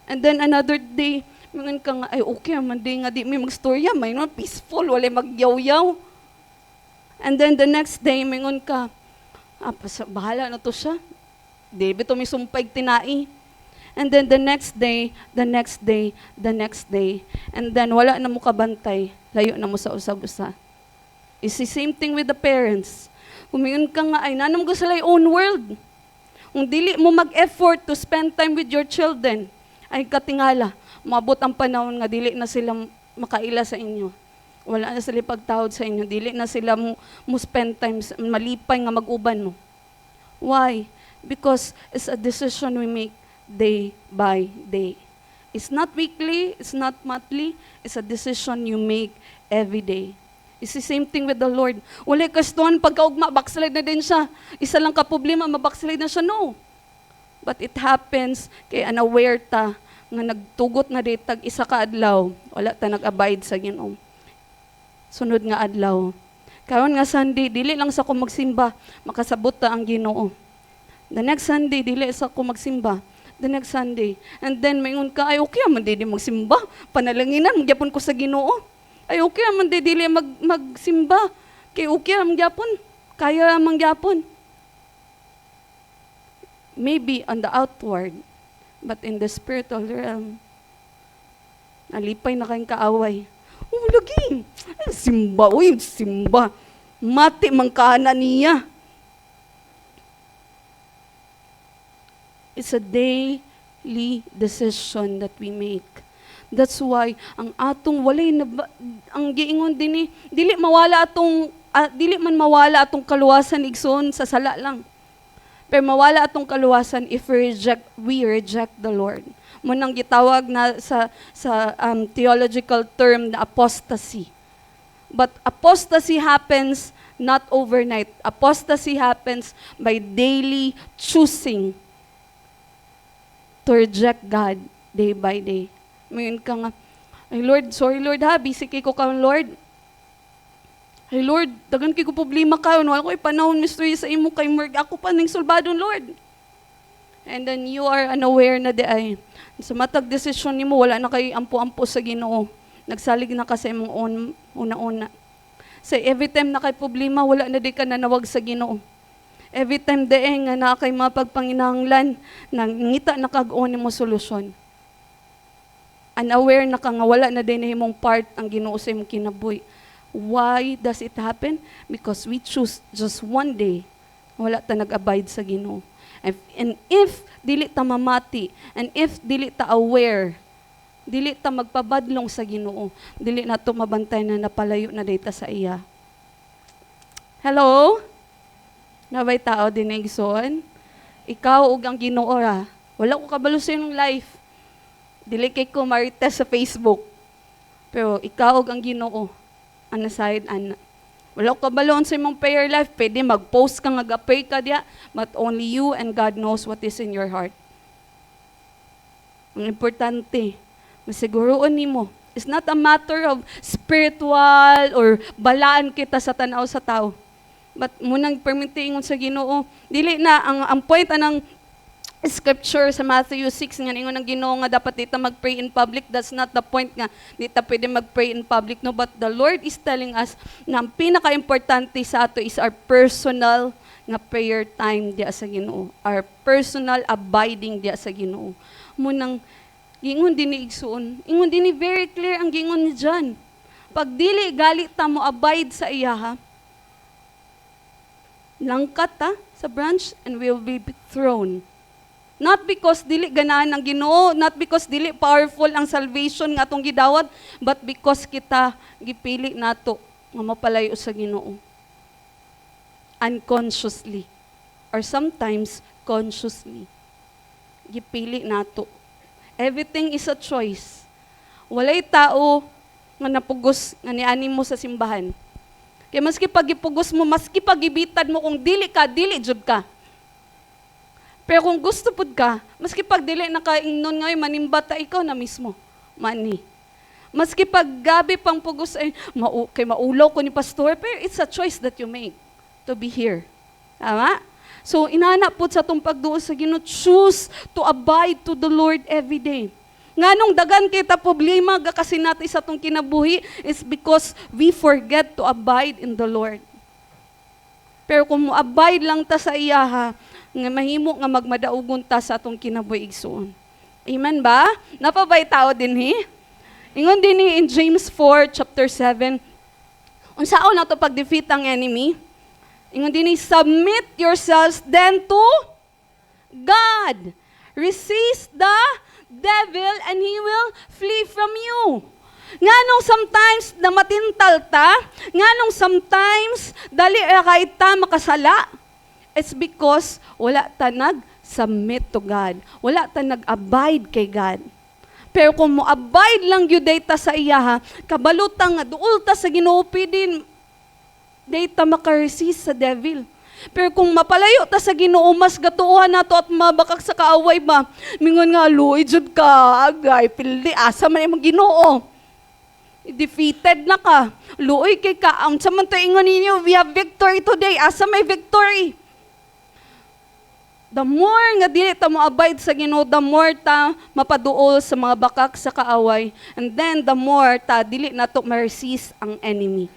And then another day, mingan ka nga, ay okay, man day nga di may magstorya, may no, peaceful, wala magyaw-yaw. And then the next day, mingon ka, bahala na to siya. Di, bito may sumpay tinai. And then the next day, the next day, the next day. And then wala na mo kabantay, layo na mo sa usag-usa. It's the same thing with the parents. Kung mingon ka nga, ay nanam ko sila own world. Kung dili mo mag-effort to spend time with your children, ay katingala, maabot ang panahon nga dili na sila makaila sa inyo. Wala na sila pagtawad sa inyo. Dili na sila mo spend time, malipay nga mag-uban mo. Why? Because it's a decision we make day by day. It's not weekly, it's not monthly, it's a decision you make every day. It's the same thing with the Lord. Wala kastuhan, pagkaugma, backslide na din siya. Isa lang ka problema, mabackslide na siya. No. But it happens, kay unaware ta, nga nagtugot na ditag isa ka adlaw, wala ta nag-abide sa Ginoo. Sunod nga adlaw. Karon nga Sunday, dili lang sa ko magsimba, makasabot ta ang Ginoo. The next Sunday, dili sa ko magsimba. The next Sunday. And then, mayngon ka, ay okay, man di magsimba. Panalanginan, magyapon ko sa Ginoo. Ay okay, man di magsimba. Kay okay, magyapon. Kaya magyapon. Maybe on the outward, but in the spiritual realm, nalipay na kayong kaaway. Oh, lagi. Ay, simba, uy, simba. Mati mang kaana niya. It's a daily decision that we make. That's why ang atong walay na ang giingon dinhi dili man mawala atong kaluwasan igsoon sa sala lang. Pero mawala atong kaluwasan if we reject the Lord. Munang gitawag na sa theological term na apostasy. But apostasy happens not overnight. Apostasy happens by daily choosing to reject God day by day. Ngayon ka nga, ay Lord, sorry Lord ha, busy kay ko ka Lord. Ay Lord, dagan kay ko problema ka, wala ko ipanahon mystery sa imo kay Merg, ako pa ning sulbadon Lord. And then you are unaware na di ay, sa matag desisyon nimo wala na kay ampo-ampo sa Ginoo. Nagsalig na ka sa imong una-una. So every time na kay problema, wala na di ka nanawag sa Ginoo. Every time daeng nga na kay mapagpanginahanglan, nangita na kag-on mo solusyon. Unaware na ka nga wala na din himong part ang Ginoo sa imong kinabuhi. Why does it happen? Because we choose just one day, wala ta nag-abide sa Ginoo. And if dili ta mamati, and if dili ta aware, dili ta magpabadlong sa Ginoo, dili na to mabantay na napalayo na data sa iya. Hello? Nabay tao din na igsoon? Ikaw ug ang Ginoo ra. Wala ko kabalo sa imong life. Dili kay ko marites sa Facebook. Pero ikaw ug ang Ginoo. Ana side ana. Wala ko kabalon sa imong prayer life. Pwede mag-post ka nga pray ka diya, but only you and God knows what is in your heart. Ang importante, masiguroon nimo. It's not a matter of spiritual or balaan kita sa tanaw sa tao. But munang permitingon sa Ginoo, dili na ang point anang scripture sa Matthew 6 nga ningon ang Ginoo nga dapat dita mag-pray in public. That's not the point nga dita pwede mag-pray in public, no, but the Lord is telling us na ang pinaka-importante sa ato is our personal nga prayer time diya sa Ginoo, our personal abiding diya sa Ginoo. Munang gingon dinhi igsuon, ingon dinhi very clear ang gingon ni John. Pag dili gali ta mo abide sa iya ha, langkat ta sa branch and will be thrown. Not because dili ganahan ang Ginoo, not because dili powerful ang salvation nga atong gidawat, but because kita gipili nato nga mapalayo sa Ginoo. Unconsciously or sometimes consciously. Gipili nato. Everything is a choice. Walay tao nga napugos nga niani mo sa simbahan. Kaya maski pagipugos mo, maski pagibitad mo, kung dili ka, dili jud ka. Pero kung gusto pud ka, maski pag dili na ka ingnon ngayon, manimbata ikaw na mismo. Mani. Maski pag gabi pang pugos ay kay maulaw ko ni pastor, pero it's a choice that you make to be here. Tama? So inana pud sa tong pagduo sa Ginoo, choose to abide to the Lord every day. Nganong dagan kita problema gakasin natin sa tong kinabuhi is because we forget to abide in the Lord. Pero kung mo abide lang ta sa iyaha, nga mahimo nga magmadaugon ta sa atong kinabuhi igsoon. Amen ba? Napabay tao din Ingon din in James 4 chapter 7. Unsaon na to pag-defeat ang enemy? Ingon din submit yourselves then to God. Resist the devil and he will flee from you. Nganong sometimes na matintal ta, nganong sometimes dali ra ta makasala. It's because wala ta nag-submit to God. Wala ta nag-abide kay God. Pero kung mo-abide lang yun data sa iyaha, kabalutang nga, duol ta sa Ginoo din, data makaresist sa devil. Pero kung mapalayo ta sa Ginoo, mas gatuuhan nato at mabakak sa kaaway ba, mingon nga, luoy jud ka, agay, pildi, asa man yung Ginoo. Defeated na ka. Luoy kay ka, ang samantaingon ninyo, we have victory today, asa may victory. The more nga dili ta mo abide sa Ginoo, the more ta mapaduol sa mga bakak sa kaaway, and then the more ta dili nato ma-resist ang enemy.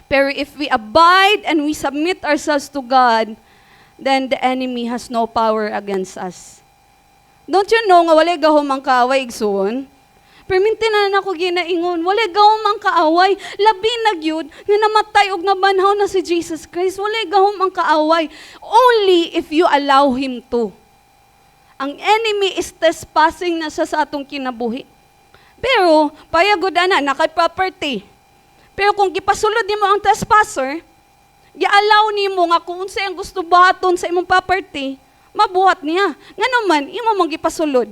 Pero if we abide and we submit ourselves to God, then the enemy has no power against us. Don't you know nga walay gahom ang kaaway igsoon? Permintinan ako ginaingon, walay gahom ang kaaway, labi na gyud nga namatay og nabanhaw na si Jesus Christ, walay gahom ang kaaway, only if you allow Him to. Ang enemy is trespassing na siya sa atong kinabuhi. Pero, payagod na, nakay-property. Pero kung gipasulod nimo ang trespasser, gi-allow nimo nga kung unsay ang gusto buhaton sa imong property, mabuhat niya. Nga naman, imo mong gipasulod.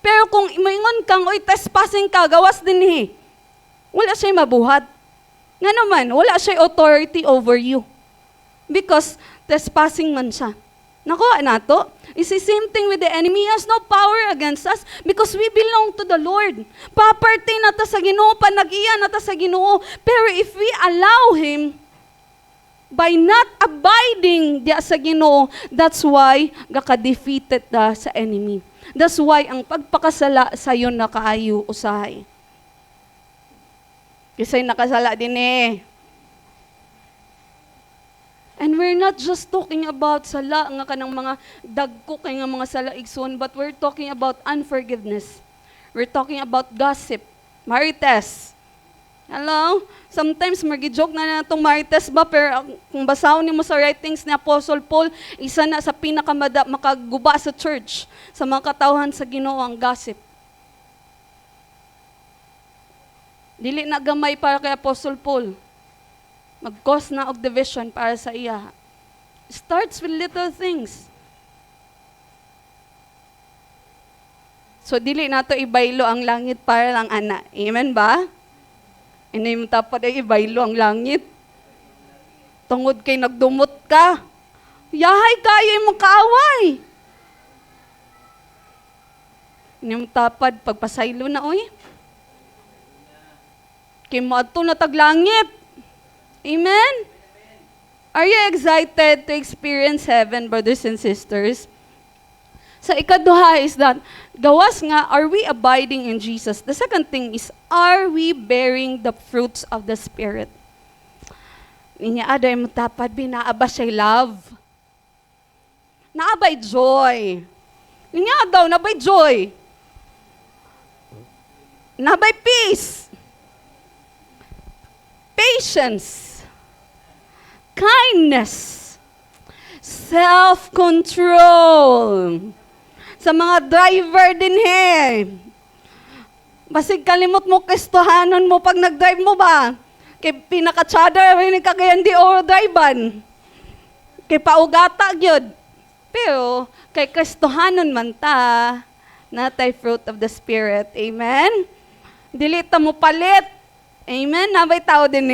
Pero kung imaingon kang, oy, trespassing ka, gawas din wala siya mabuhat. Nga naman, wala siya authority over you. Because trespassing man siya. Nakuha na to. It's the same thing with the enemy. He has no power against us because we belong to the Lord. Property na ta sa Ginoo, panag-iya na ta sa Ginoo. Pero if we allow Him, by not abiding diya sa Ginoo, that's why gaka-defeated ta sa enemy. That's why ang pagpakasala sa iyo na kaayo usahay. Kisa'y nakasala din And we're not just talking about sala nga kanang mga dagko kay nga mga sala igsoon, but we're talking about unforgiveness. We're talking about gossip, marites. Hello? Sometimes magijoke na natong marites ba, pero kung basahon nimo sa writings ni Apostle Paul, isa na sa makaguba sa church, sa mga katawhan sa Ginoo ang gossip. Dili na gamay para kay Apostle Paul. Mag-cause na og division para sa iya. Starts with little things. So dili nato ibaylo ang langit para lang ana. Amen ba? Inay mo tapad ay ibaylo ang langit. Tungod kay nagdumot ka. Yahay kayo imong kaaway. Inay mo tapad pagpasaylo na oy. Kay mo adto na taglangit. Amen? Are you excited to experience heaven, brothers and sisters? Sa ikaduha is that, gawas nga, are we abiding in Jesus? The second thing is, are we bearing the fruits of the Spirit? Ninya aday mo tapad, binaaba siya love. Naabay joy. Ninya daw, nabay joy. Nabay peace. Patience. Kindness, self-control. Sa mga driver din basig kalimot mo kristohanon mo pag nag-drive mo ba? Kay pinaka-chadar, rin kagayan di o drivean. Kay paugata gyud. Pero, kay kristohanon man ta, natay fruit of the Spirit. Amen? Dili ta mo palit. Amen? Nabay tao din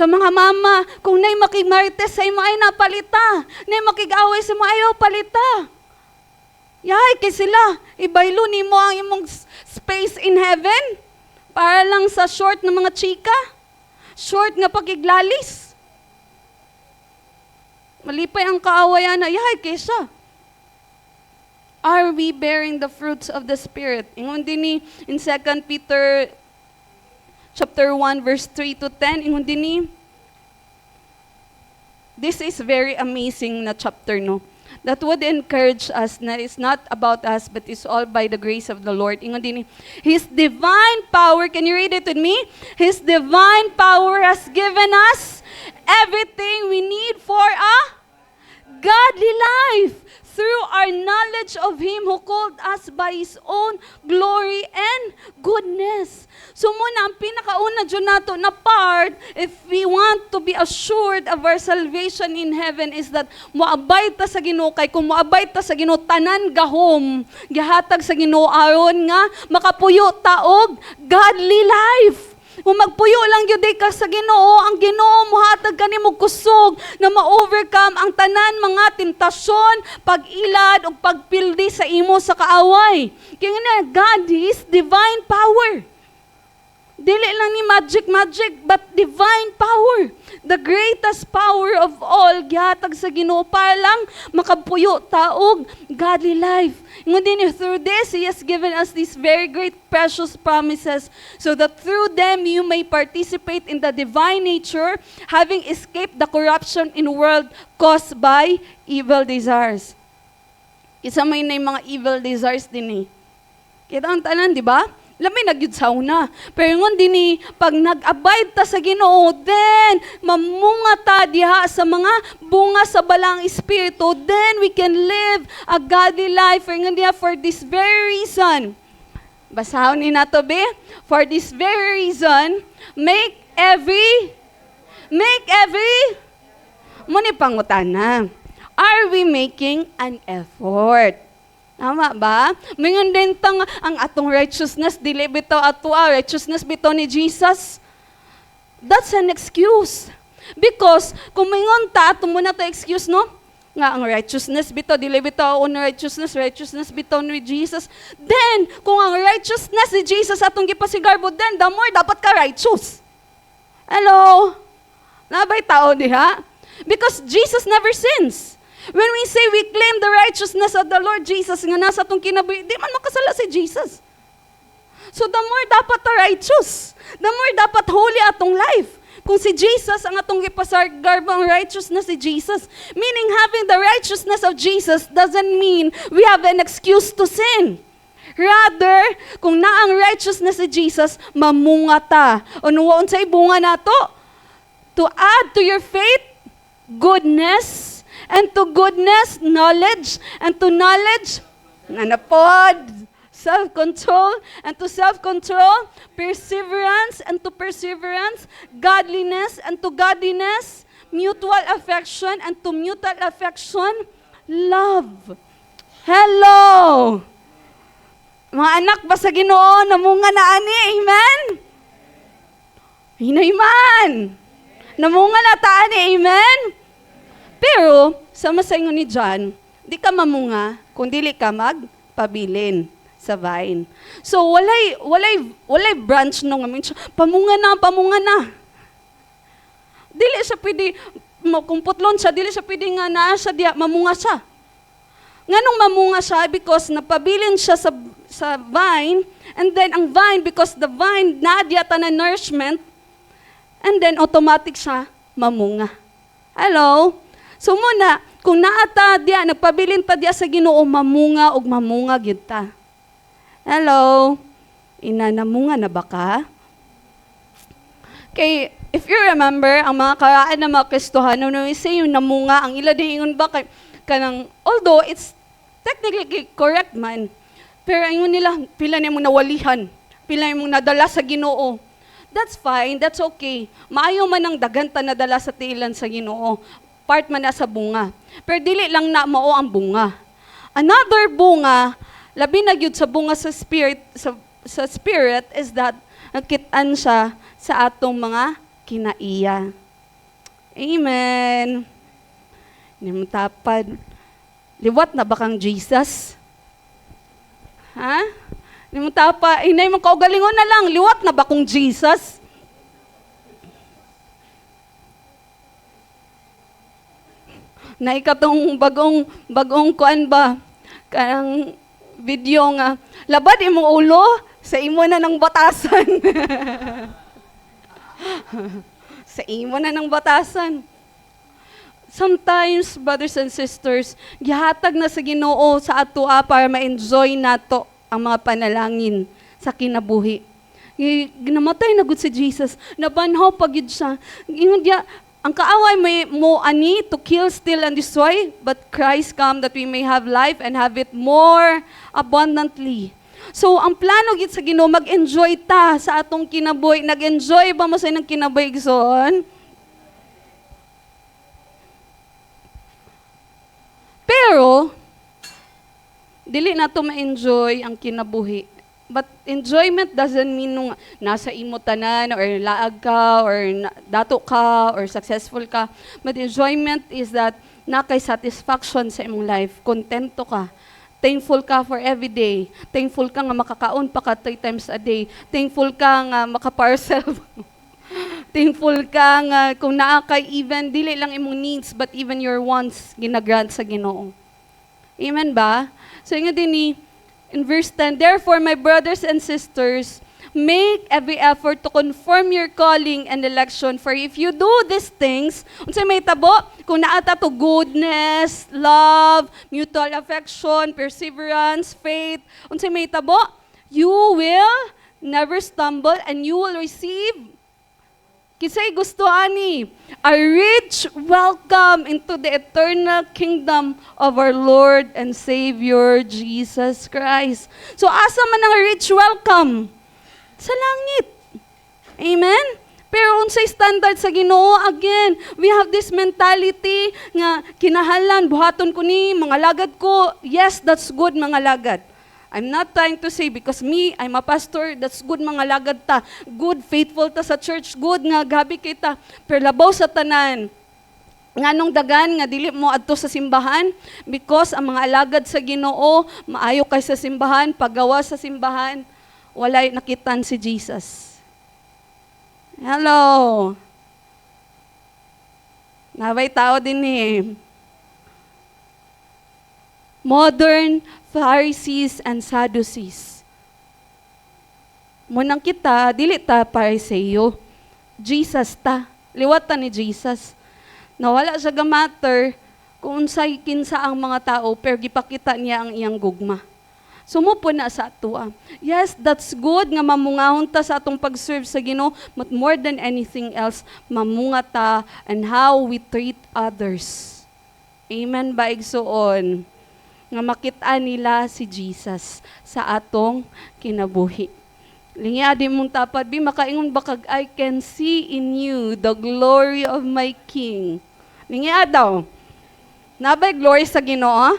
Sa mga mama, kung na'y makimarites sa imo ay napalita. Na'y makig-away sa imo ayaw palita. Yahay kay sila. Ibaylo ni mo ang imong space in heaven. Para lang sa short na mga chika. Short nga pagiglalis. Malipay ang kaawayan na, yahay kay siya. Are we bearing the fruits of the Spirit? Ingon din ni in 2 Peter chapter 1, verse 3 to 10, ingon din ni, this is very amazing na chapter, no? That would encourage us that it's not about us, but it's all by the grace of the Lord. Ingon din ni, His divine power, can you read it with me? His divine power has given us everything we need for a godly life through our knowledge of Him who called us by His own glory and goodness. So muna, ang pinakauna dyan nato na part, if we want to be assured of our salvation in heaven, is that moabay ta sa Ginoo, kay kung moabay ta sa Ginoo, tanan gahom, gihatag sa Ginoo aron nga makapuyo taog godly life. Kung magpuyo lang yun ka sa Ginoo, ang Ginoo muhatag kanimo kusog na ma-overcome ang tanan mga tentasyon, pag-ilad o pagpildi sa imo sa kaaway. Kaya nga, God is divine power. Dili lang ni magic, but divine power. The greatest power of all, gihatag sa Ginoo para lang makapuyo taog godly life. Ngunit din, through this, He has given us these very great precious promises so that through them you may participate in the divine nature, having escaped the corruption in the world caused by evil desires. Isa may na yung mga evil desires din eh. Kita ang tanan, di ba? Lamay nagyud sa una. Pero ngon din ni, pag nag-abide ta sa Ginoo, then mamunga ta diha sa mga bunga sa balang espiritu, then we can live a godly life. Pero ngon diha, for this very reason, basahon ni nato be, for this very reason, make every, muni pangutana, are we making an effort? Tama ba? Mingon din tang ang atong righteousness, dili bitaw ato righteousness bitaw ni Jesus. That's an excuse. Because kung mingon ta, ato muna to excuse, no? Nga ang righteousness bitaw, dili bitaw on righteousness bitaw ni Jesus. Then, kung ang righteousness ni Jesus atong gipasigarbo, then the more dapat ka righteous. Hello? Nabay tao diha? Because Jesus never sins. When we say we claim the righteousness of the Lord Jesus nga nasa atong kinabuhi, di man makasala si Jesus. So the more dapat righteous, the more dapat holy atong life. Kung si Jesus ang atong gipasargarbo ang righteousness si Jesus, meaning having the righteousness of Jesus doesn't mean we have an excuse to sin. Rather, kung na ang righteousness si Jesus, mamunga ta. O nuwaon sa ibunga nato, to add to your faith, goodness, and to goodness, knowledge, and to knowledge, nanapod, self-control, and to self-control, perseverance, and to perseverance, godliness, and to godliness, mutual affection, and to mutual affection, love. Hello! Mga anak ba sa Ginoo, namunga na ani, amen? Hinayman! Namunga na ta ani, amen? Pero, sa masayngon ni John, di ka mamunga kung dili ka magpabilin sa vine. So, walay branch nung amin siya, pamunga na. Dili siya pwede, kung putlon siya, dili siya pwede nga na siya, mamunga siya. Nganong mamunga siya? Because napabilin siya sa vine, and then ang vine, because the vine nadya ta na nourishment, and then automatic siya mamunga. Hello? So muna, kung naata diya, nagpabilin pa diya sa Ginoo, mamunga og mamunga gyud ta. Hello? Namunga na ba ka? Okay, if you remember, ang mga karaan ng mga Kristohano, when we say yung namunga, ang ila din ingon ba kanang, although it's technically correct man, pero ingon nila, pila na mong nawalihan, pila na mong nadala sa Ginoo. That's fine, that's okay. Maayo man ang daganta nadala sa tiilan sa Ginoo. Part man na sa bunga. Pero dili lang na mao ang bunga. Another bunga, labi na gyud sa bunga sa spirit, sa spirit is that nakit-an siya sa atong mga kinaiya. Amen. Hindi mo tapad. Liwat na ba kang Jesus? Ha? Hindi mo tapa. Inay mo kaugalingon na lang. Liwat na ba kung Jesus? Na ikatong bagong kuan ba? Kanang video nga. Labad imong ulo sa imo na ng batasan. Sa imo na ng batasan. Sometimes, brothers and sisters, gihatag na sa Ginoo sa atoa para ma-enjoy nato ang mga panalangin sa kinabuhi. Ginamatay na gud si Jesus. Nabanhaw pa gid siya. Ingon dia, ang kaaway may mo ani to kill, steal, and destroy, but Christ come that we may have life and have it more abundantly. So, ang plano gid sa Ginoo, mag-enjoy ta sa atong kinabuhi. Nag-enjoy ba mo sa inang kinabuhi, Igsoon? Pero, dili na to ma-enjoy ang kinabuhi. But enjoyment doesn't mean nung nasa imo tanan or laag ka or dato ka or successful ka. But enjoyment is that nakay satisfaction sa imong life. Kontento ka. Thankful ka for every day. Thankful ka nga makakaon pa ka 3 times a day. Thankful ka nga makaparcel. Thankful ka nga kung naa kay even, dili lang imong needs, but even your wants, ginagrant sa Ginoo. Amen ba? So nga din in verse 10, therefore, my brothers and sisters, make every effort to conform your calling and election. For if you do these things, unsay may tabo, kung naata to goodness, love, mutual affection, perseverance, faith, unsay may tabo, you will never stumble and you will receive kisay gusto ani, a rich welcome into the eternal kingdom of our Lord and Savior Jesus Christ. So asa man ang rich welcome? Sa langit. Amen? Pero unsay standard sa Ginoo, again, we have this mentality nga kinahanglan buhaton ko ni mga lagad ko. Yes, that's good mga lagad. I'm not trying to say because me, I'm a pastor, that's good mga lagad ta. Good, faithful ta sa church, good nga gabi kita. Pero labaw sa tanan, nganong dagan nga dili mo adto sa simbahan because ang mga alagad sa Ginoo maayo kay sa simbahan, paggawa sa simbahan, walay nakitan si Jesus. Hello. Nabay tao din Modern Pharisees and Sadducees. Munang kita, dili ta Pariseo. Jesus ta. Liwat ta ni Jesus. Nawala siya ga matter kung unsay kinsa ang mga tao, pero gipakita niya ang iyang gugma. Sumupo na sa atua. Yes, that's good nga mamungahon ta sa atong pag-serve sa Ginoo, but more than anything else, mamunga ta and how we treat others. Amen ba, igsoon? Nga makita nila si Jesus sa atong kinabuhi. Lingyadi mong tapad, bi makaingon ba kag I can see in you the glory of my King. Lingyad daw. Nabay glory sa Ginoo?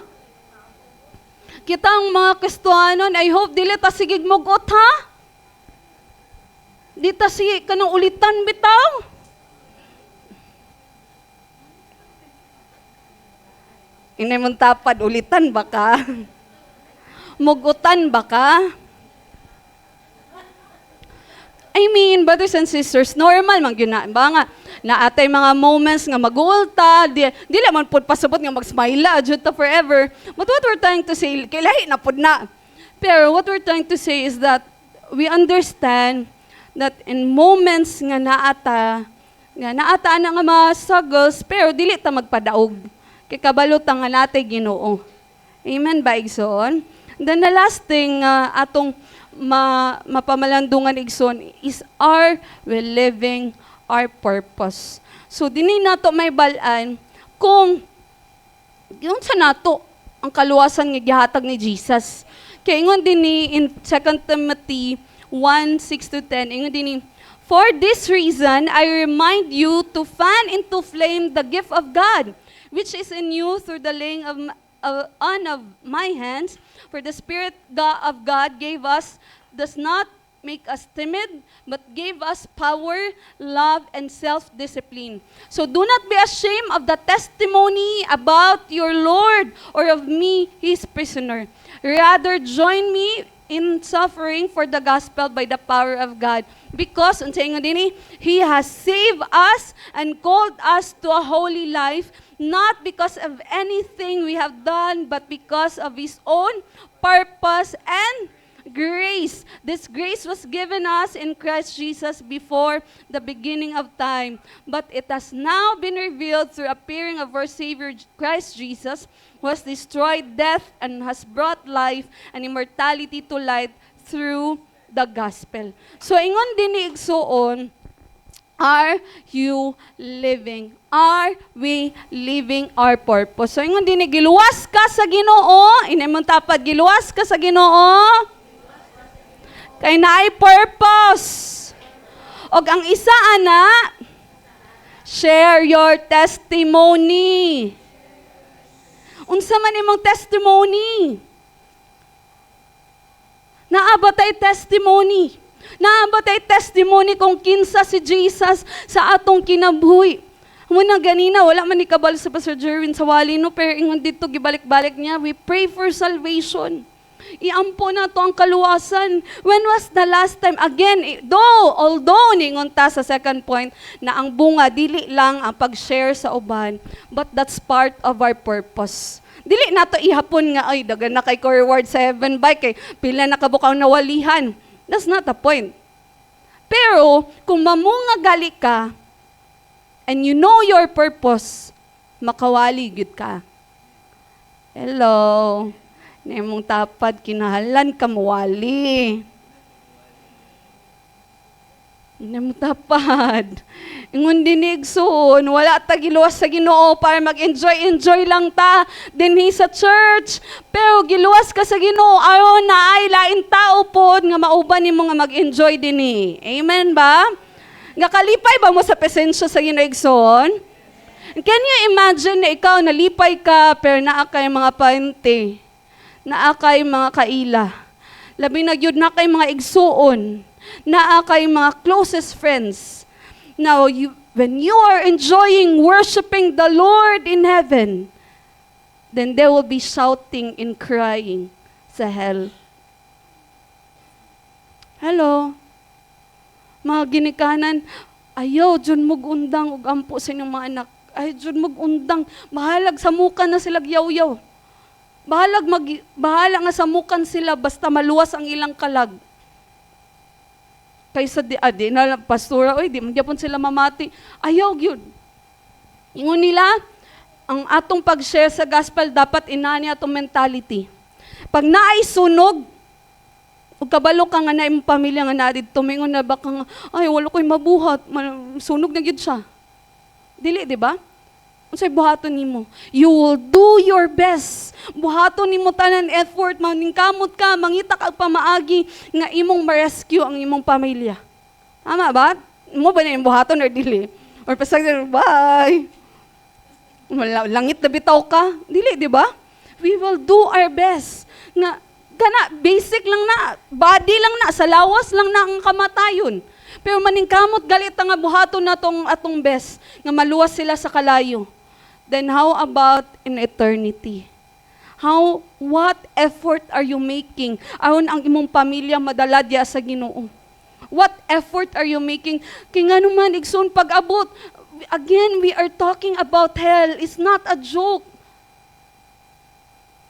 Kita ang mga Kristohanon, I hope dili ta sigig mugot ha? Di ta sige kanang ulitan bitaw. Inay mong tapad, ulitan ba ka? Mugutan ba ka? I mean, brothers and sisters, normal man yun na. Ba nga, naatay mga moments nga mag-ulta, di naman po pasabot nga mag-smile, adjud ta forever. But what we're trying to say, kailahi na po na. Pero what we're trying to say is that we understand that in moments nga naata na nga mga struggles, pero dili ta magpadaog. Kay kabalutan nga natay Ginoo. Amen ba, igsoon? Then the last thing atong mapamalandungan igsoon is we're living our purpose. So dinhi nato may balaan kung yun sa nato ang kaluwasan nga gihatag ni Jesus. Kay ingon dinhi in 2 Timothy 1:6-10, ingon dinhi, for this reason I remind you to fan into flame the gift of God, which is in you through the laying on of my hands. For the Spirit of God gave us does not make us timid, but gave us power, love, and self-discipline. So do not be ashamed of the testimony about your Lord or of me, his prisoner. Rather, join me in suffering for the gospel by the power of God. Because, unsay nga dinhi, He has saved us and called us to a holy life, not because of anything we have done, but because of His own purpose and grace. This grace was given us in Christ Jesus before the beginning of time, but it has now been revealed through appearing of our Savior Christ Jesus, who has destroyed death and has brought life and immortality to light through the gospel. So ingon din ni igsuon, are you living? Are we living our purpose? So ingon din ni giluwas ka sa Ginoo, inimong tapad giluwas ka sa Ginoo. Kay naay purpose. Og ang isa ana, share your testimony. Unsa man imong testimony? Naabatay testimony. Naabatay testimony kung kinsa si Jesus sa atong kinabuhi. Muna ganina, wala man ikabal sa Pastor Jerwin sa wali, no? Pero ingon dito, gibalik-balik niya, we pray for salvation. Iampo na to ang kaluwasan. When was the last time? Again, although ningon ta sa second point, na ang bunga, dili lang ang pag-share sa uban, but that's part of our purpose. Dili na to ihapon nga, ay, dagan na kay Core Ward 7 bike, kay pila na kabukaw na walihan. That's not the point. Pero, kung mamunga gali ka, and you know your purpose, makawali gid ka. Hello. Nemong tapad, kinahalan ka mawali. Nemong tapad. Ingon dinig soon, wala ta giluwas sa Ginoo para mag-enjoy lang ta dinhi sa church. Pero giluwas ka sa Ginoo aron na ay lain tao pod nga mauban nimo nga mag-enjoy dinhi. Amen ba? Nga kalipay ba mo sa presensya sa Ginoo igsoon? Can you imagine na ikaw nalipay ka pero naa kay mga paente? Naa kay mga kaila. Labi na gyud na kay mga igsuon. Naa kay mga closest friends. Now, when you are enjoying worshiping the Lord in heaven, then there will be shouting and crying sa hell. Hello? Mga ginikanan, ayaw, dyan mag-undang ug ampo sa inyong mga anak. Ay, dyan mag-undang. Mahalag sa muka na sila yaw-yaw. Bahala nga sa mukan sila basta maluwas ang ilang kalag. Kaysa di na pastora, oy, di man gyapon sila mamati. Ayaw gyud. Ingon nila, ang atong pag-share sa gospel dapat inani atong mentality. Pag naay sunog, ug kabalo ka nga na imong pamilya nga na didto, mingon na ba kang ay wala koy mabuhat, sunog na gyud siya. Dili, di ba? Unsay buhaton nimo? You will do your best. Buhaton nimo tanan effort, maningkamot ka, mangita kag pamaagi nga imong ma-rescue ang imong pamilya. Tama ba? Mo ba na yung buhaton or dili? Or pasag bye. Langit na bitaw ka. Dili, di ba? We will do our best. Nga kana basic lang na, body lang na, sa lawas lang na ang kamatayon. Pero maningkamot galit nga buhaton na atong best nga maluwas sila sa kalayo. Then how about in eternity? What effort are you making aron ang imong pamilya madala diya sa Ginoo? What effort are you making? Kay nga naman igsoon pag-abot. Again, we are talking about hell. It's not a joke.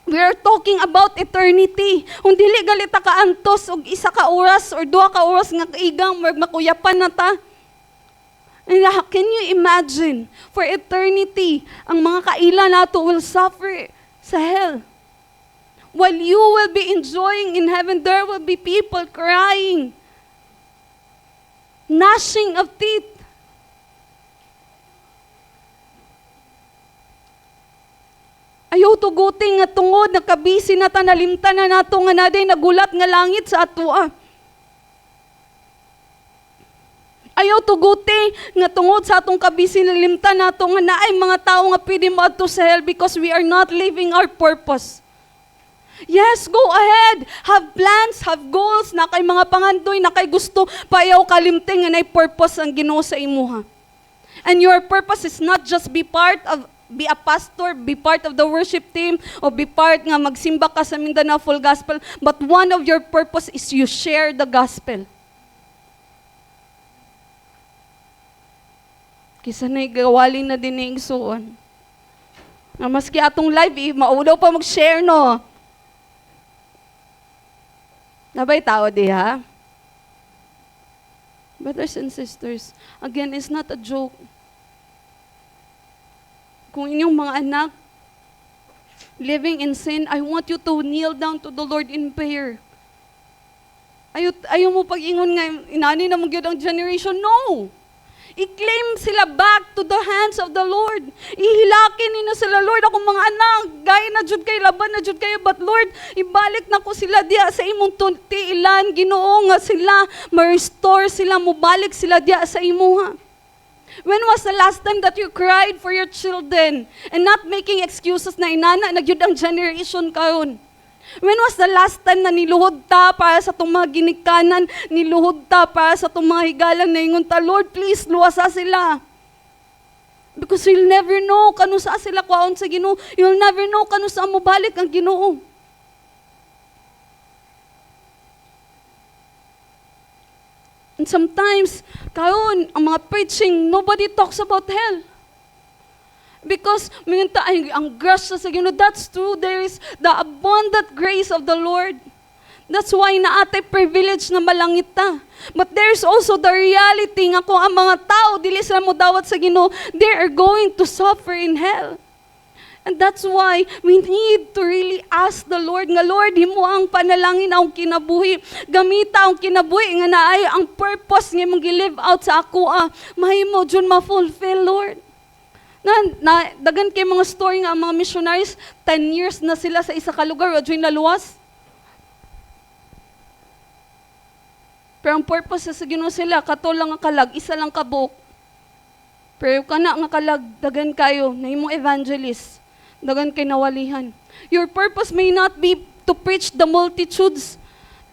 We are talking about eternity. Kung dili galita ka antos og isa ka oras or duha ka oras nga kaigang makuyapan na ta. And can you imagine, for eternity, ang mga kaila nato will suffer sa hell. While you will be enjoying in heaven, there will be people crying, gnashing of teeth. Ayaw tuguting nga tungod, nakabisi na ta, nalimtan na nato nga naday nagulat nga langit sa atua. Ayaw tuguti nga tungod sa atong kabisi nalimtan nato nga naay mga tao nga pwede moadto sa hell because we are not living our purpose. Yes, go ahead. Have plans, have goals, na kay mga pangandoy, na kay gusto, payaw kalimting, na purpose ang Ginoo sa imuha. And your purpose is not just be a pastor, be part of the worship team, o be part nga magsimba ka sa Mindanao Full Gospel, but one of your purpose is you share the gospel. Kisa na'y gawalin na din ni igsuon. Na maski atong live, maulaw pa mag-share, no? Nabay tao diha? Brothers and sisters, again, it's not a joke. Kung inyong mga anak living in sin, I want you to kneel down to the Lord in prayer. Ayaw mo pag-ingon nga, inani na magyod ang generation. No! I-claim sila back to the hands of the Lord. Ihilakin nino sila, Lord, akong mga anak, gaya na jud kay laban na jud kayo, but Lord, ibalik na ko sila diya sa imong tiilan, Ginoo nga sila, ma-restore sila, mubalik sila diya sa imuha. When was the last time that you cried for your children and not making excuses na inana, nagyud ang generation karon? When was the last time na niluhod ta para sa itong mga ginikanan, niluhod ta para sa itong mga higalan na ingon ta, Lord, please, luwasa sila. Because you'll never know kanu sa sila kwaon sa Ginoo. You'll never know kanu sa mo balik ang Ginoo. And sometimes, karon ang mga preaching, nobody talks about hell. Because minta ay ang grace sa Ginoo, that's true. There is the abundant grace of the Lord. That's why naatay privilege na malangit ta. But there's also the reality nga kung ang mga tao dili sila mo dawat sa Ginoo, they are going to suffer in hell. And that's why we need to really ask the Lord nga, Lord, himo ang panalangin akong kinabuhi. Gamita akong kinabuhi nga naay ang purpose nga mong gi-live out sa ako. Mahimo jud ma-fulfill, Lord. Dagan kay mga story nga ang mga missionaries, 10 years na sila sa isa ka lugar, o naluwas. Pero ang purpose sa Ginoo sila, kato lang ang kalag, isa lang kabuk. Pero kana nga kalag, dagan kayo, na imong evangelist, dagan kay nawalihan. Your purpose may not be to preach the multitudes,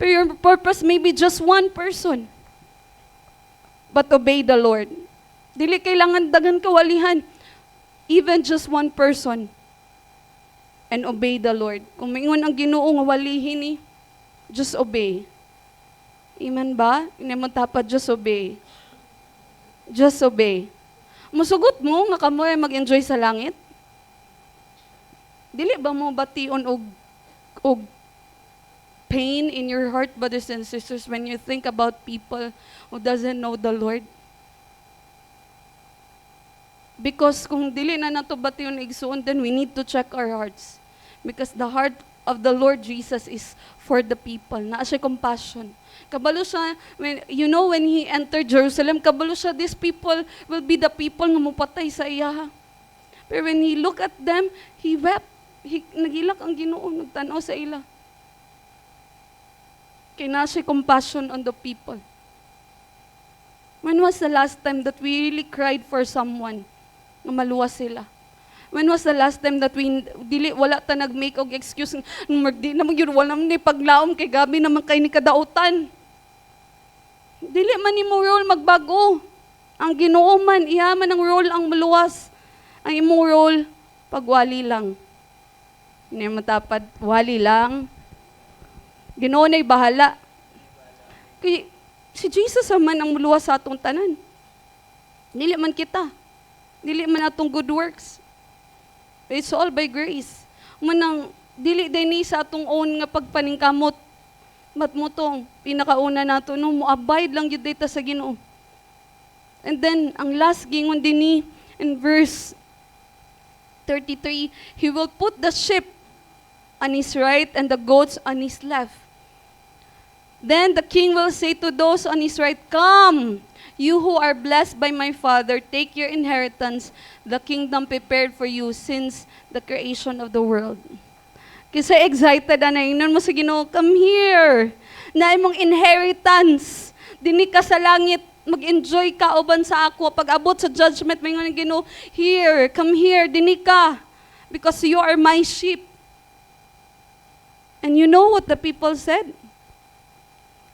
pero your purpose may be just one person. But obey the Lord. Dili kailangan dagan kawalihan. Even just one person, and obey the Lord. Kung maingon ang Ginoo nga walihin ni, just obey. Amen ba? Hindi mo dapat just obey. Just obey. Musugot mo nga kamo ay mag-enjoy sa langit? Dili ba mo bation og pain in your heart, brothers and sisters, when you think about people who doesn't know the Lord? Because kung dili na nato bati yung igsuon, then we need to check our hearts. Because the heart of the Lord Jesus is for the people. Naa siya compassion. Kabalo siya, when He entered Jerusalem, kabalo siya, these people will be the people nga mupatay sa iya. Pero when He looked at them, He wept. Nagilak ang Ginoo, nagtanaw sa ila. Kaya naa siya compassion on the people. When was the last time that we really cried for someone? Nga maluwas sila. When was the last time that wala ta nag-make og excuse, di naman yun, wala naman ni paglaom, kay gabi naman kay ni kadautan. Dili man ni mo role magbago. Ang Ginoo man, iyaman ang role ang maluwas. Ang imong role, pagwali lang. Hindi matapad, wali lang. Ginoo na'y bahala. Kaya, si Jesus man ang maluwas sa atong tanan. Dili man kita. Dili man atong good works. It's all by grace. Manang dili din sa atong own nga pagpaningkamot. Matmutong pinakauna nato no mo abide lang jud data sa Ginoo. And then ang last gingon dinhi in verse 33, He will put the sheep on His right and the goats on His left. Then the king will say to those on His right, "Come, you who are blessed by my Father, take your inheritance, the kingdom prepared for you since the creation of the world." Kasi excited na inon mo sa Ginoo, come here. Na imong inheritance. Dini ka sa langit, mag-enjoy ka uban sa ako. Pag abot sa judgment, may nga Ginoo, here, come here, dini ka. Because you are my sheep. And you know what the people said?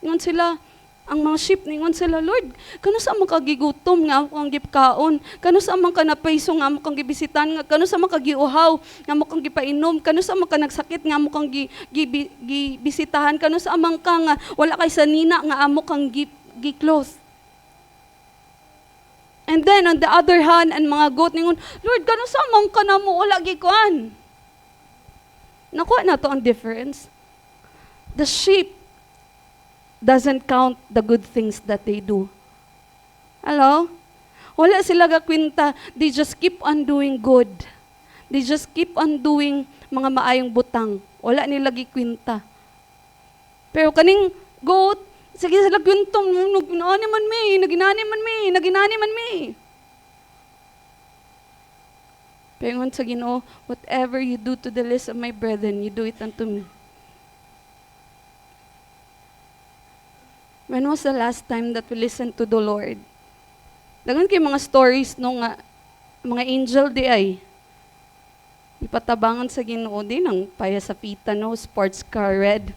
Ingon sila, ang mga sheep, ningon sila, Lord, kano sa man kagigutom nga mo kang gipkaon? Kano sa man ka napaiso nga mo kang gibisitan? Kano sa man kagiuhaw nga mo kang gipainom? Kano sa man ka nagsakit nga mo kang gibisitahan? Kano sa man ka nga wala kay sanina nga amo kang gi-clothe? And then on the other hand, ang mga goat ningon, Lord, kano sa man ka na mo wala gikuan? Nakuha na to ang difference. The sheep doesn't count the good things that they do. Hello? Wala sila gakwinta. They just keep on doing good. They just keep on doing mga maayong butang. Wala nila gikwinta. Pero kaning goat, sige sila kwintong, naginani man me. Pero ngon sa Ginoo, whatever you do to the least of my brethren, you do it unto me. When was the last time that we listened to the Lord? Dagan kay mga stories no nga mga angel di ay ipatabangan sa Ginoo din ang paya sa pita no, sports car red.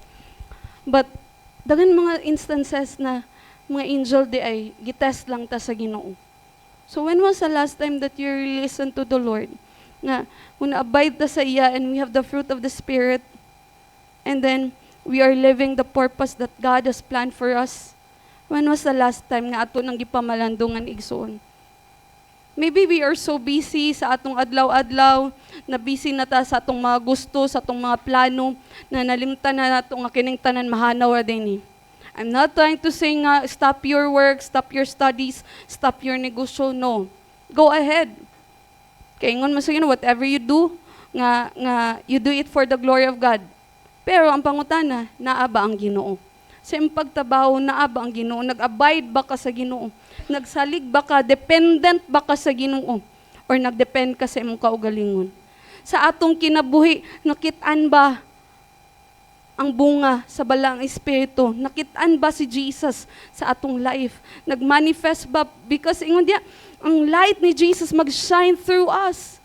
But dagan mga instances na mga angel di ay gitest lang ta sa Ginoo. So when was the last time that you really listened to the Lord? Nga kung abide ta sa iya and we have the fruit of the Spirit, and then we are living the purpose that God has planned for us. When was the last time nga ato nang gipamalandungan igsoon? Maybe we are so busy sa atong adlaw-adlaw, na busy na ta sa atong mga gusto, sa atong mga plano, na nalimtan na nato nga kining tanan mahanaw ra din. I'm not trying to say nga stop your work, stop your studies, stop your negosyo. No. Go ahead. Kaya ingon mo sa Ginoo, whatever you do, nga you do it for the glory of God. Pero ang pangutana, naaba ang Ginoo. Sa iyong pagtabaho, naaba ang Ginoo. Nag-abide ba ka sa Ginoo? Nagsalig ba ka? Dependent ba ka sa Ginoo? Or nagdepend ka sa imong kaugalingon? Sa atong kinabuhi, nakitaan ba ang bunga sa balang espiritu? Nakitaan ba si Jesus sa atong life? Nag-manifest ba? Because ingon diya, ang light ni Jesus mag-shine through us.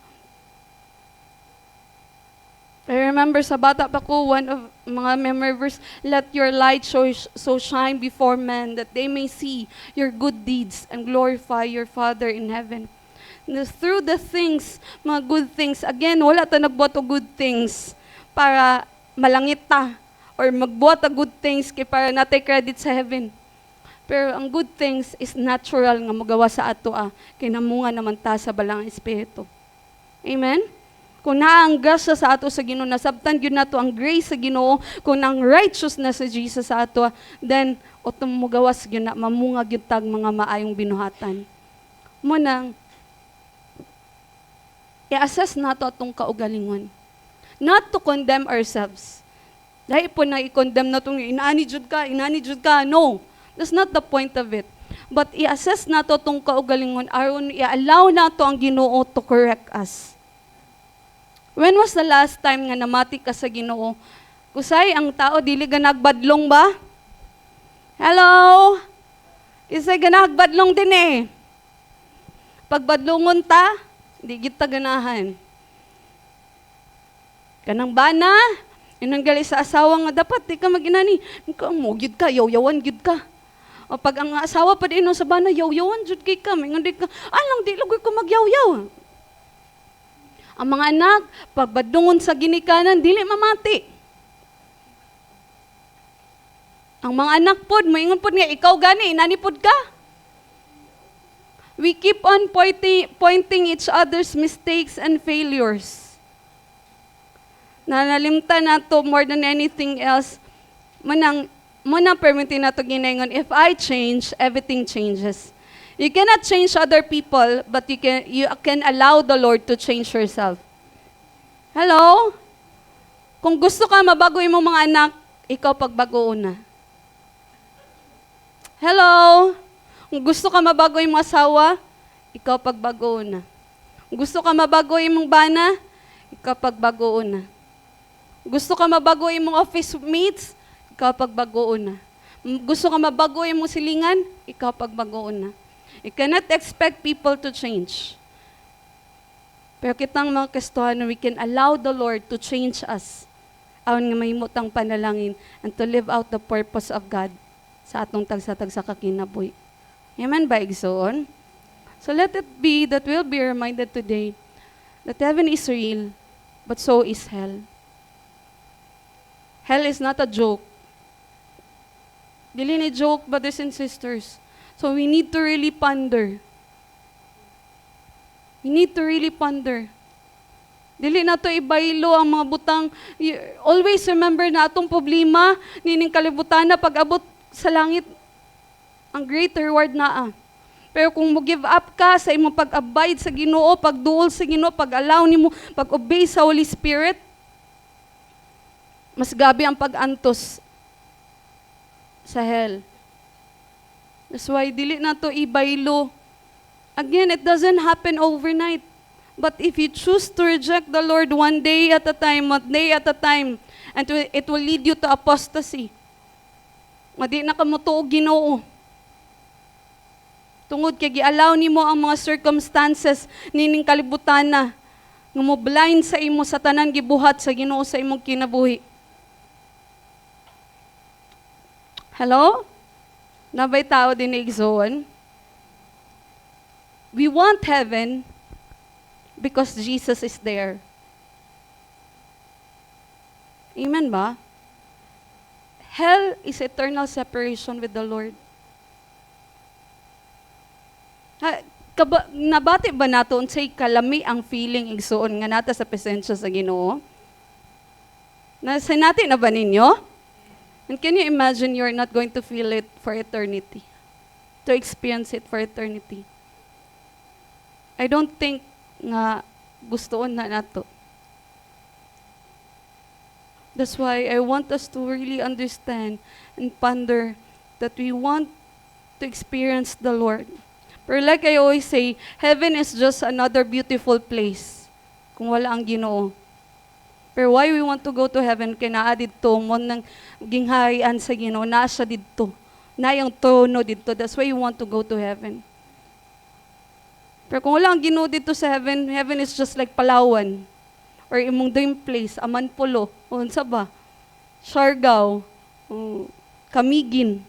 I remember sa bata pa ko, one of mga memory verse, let your light so shine before men that they may see your good deeds and glorify your Father in heaven. And through the things, mga good things, again, wala ta nagbuhat og good things para malangit ta or magbuhat og good things kay para natay credit sa heaven. Pero ang good things is natural nga magawa sa ato kay namunga naman ta sa balang espiritu. Amen? Kung naang grasya sa ato sa Ginoo, nasabtan gyud nato ang grace sa Ginoo, kung ang righteousness sa Jesus sa ato, then otom mugawas gyud na mamunga gyud tag mga maayong binuhatan. Mo nang i-assess nato atong kaugalingon. Not to condemn ourselves. Dahil po na i-condemn na itong inani jud ka. No, that's not the point of it. But i-assess nato itong kaugalingon, aron i-allow nato ang Ginoo to correct us. When was the last time nga namati ka sa Ginoo? Kusay, ang tao dili ga nagbadlong ba? Hello? Isay ga nagbadlong din eh. Pagbadlongon ta, di kita ganahan. Kanang bana, inanggali sa asawa nga dapat, di ka mag-inani. Mo, gyud ka, yaw-yawan gyud ka. O pag ang asawa pa din sa bana, yaw-yawan gyud kay ka. May di ka, alang di lugoy ko magyaw-yaw. Ang mga anak, pagbadungon sa ginikanan, dili mamati. Ang mga anak pod, maingon pod nga, ikaw gani, inanipod ka. We keep on pointing each other's mistakes and failures. Nanalimtan nato more than anything else, manang permitin nato ginaingon, if I change, everything changes. You cannot change other people, but you can allow the Lord to change yourself. Hello? Kung gusto ka mabago imong mga anak, ikaw pagbago una. Hello? Kung gusto ka mabago imong asawa, ikaw pagbago una. Kung gusto ka mabago imong bana, ikaw pagbago una. Gusto ka mabago imong office mates, ikaw pagbago una. Gusto ka mabago imong silingan, ikaw pagbago una. You cannot expect people to change. Pero kitang mga kastuhan, we can allow the Lord to change us. aron nga mahimutang panalangin, and to live out the purpose of God sa atong tagsa-tagsa kakinabuhi. Amen ba, igsoon? So let it be that we'll be reminded today that heaven is real, but so is hell. Hell is not a joke. Dili ni joke, brothers and sisters. So we need to really ponder. We need to really ponder. Dili na to ibaylo ang mga butang. Always remember na atong problema, nining kalibutan na pag-abot sa langit, ang great reward na. Pero kung mo give up ka sa imong pag-abide sa Ginoo, pagduol sa Ginoo, pag-allow nimo, pag-obey sa Holy Spirit, mas gabi ang pag-antos sa hell. That's why dili na to ibaylo. Again, it doesn't happen overnight. But if you choose to reject the Lord one day at a time, and it will lead you to apostasy. Madi na ka mo tuog Ginoo. Tungod kay gi-allow nimo ang mga circumstances nining kalibutan na nga mo blind sa imo sa tanan gibuhat sa Ginoo sa imong kinabuhi. Hello? Nabay tao din igsoon? We want heaven because Jesus is there. Amen ba? Hell is eternal separation with the Lord. Nabati ba nato unsay kalami ang feeling igsuon nga nata sa presensya sa Ginoo? Nasa natin na ba ninyo? And can you imagine you're not going to feel it for eternity? To experience it for eternity? I don't think nga gustoon na nato. That's why I want us to really understand and ponder that we want to experience the Lord. Pero like I always say, heaven is just another beautiful place kung wala ang Ginoo. Pero why we want to go to heaven? Kaya naa dito, mo nang gingharian sa Ginoo, naa siya dito. Na yung trono dito. That's why you want to go to heaven. Pero kung wala ang Ginoo dito sa heaven, heaven is just like Palawan. Or imong dream place, Amanpulo, o unsa ba? Siargao, Camiguin.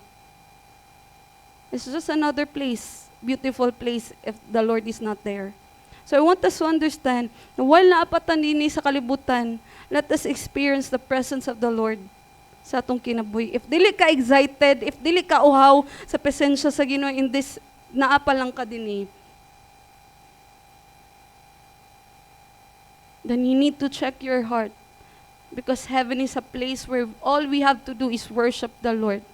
It's just another place, beautiful place if the Lord is not there. So I want us to understand na while naapatan din sa kalibutan, let us experience the presence of the Lord sa atong kinabuhi. If dili ka excited, if dili ka uhaw sa presensya sa Ginoo in this, naapa lang ka din then you need to check your heart. Because heaven is a place where all we have to do is worship the Lord.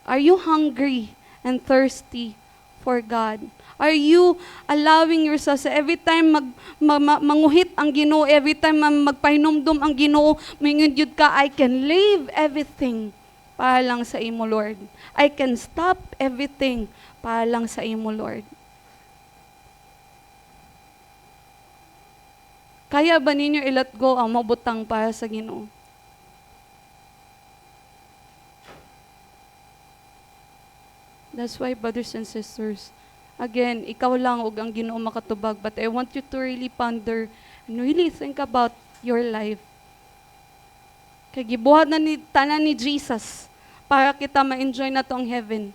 Are you hungry and thirsty for God? Are you allowing yourself sa every time manguhit ang Ginoo, every time magpahinumdum ang Ginoo, mingon jud ka, I can leave everything para lang sa imo, Lord. I can stop everything para lang sa imo, Lord. Kaya ba ninyo i-let go ang mabutang para sa Ginoo? That's why, brothers and sisters, again, ikaw lang ug ang Ginoo makatubag, but I want you to really ponder and really think about your life. Kay gibuhat na ni tanan ni Jesus para kita ma-enjoy na tong heaven.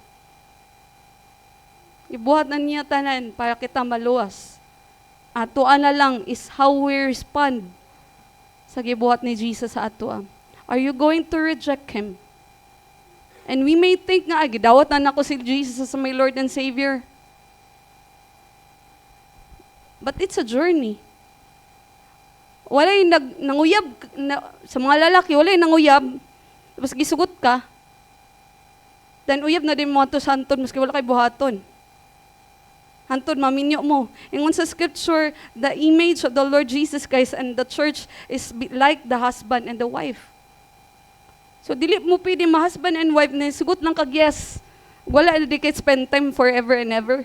Gibuhat na niya tanan para kita maluwas. Atoa na lang is how we respond sa gibuhat ni Jesus sa atoa. Are you going to reject Him? And we may think nga, gidawat na nako si Jesus as my Lord and Savior. But it's a journey. Walay nanguyab, sa mga lalaki, walay nanguyab, tapos gisugot ka, then uyab na din mo ito sa hantod, maski wala kay buhaton. Hantod, maminyo mo. Ingon sa scripture, the image of the Lord Jesus Christ and the church is like the husband and the wife. So, dili mo pwede ma-husband and wife na sugot lang kag yes. Wala na di kayo spend time forever and ever.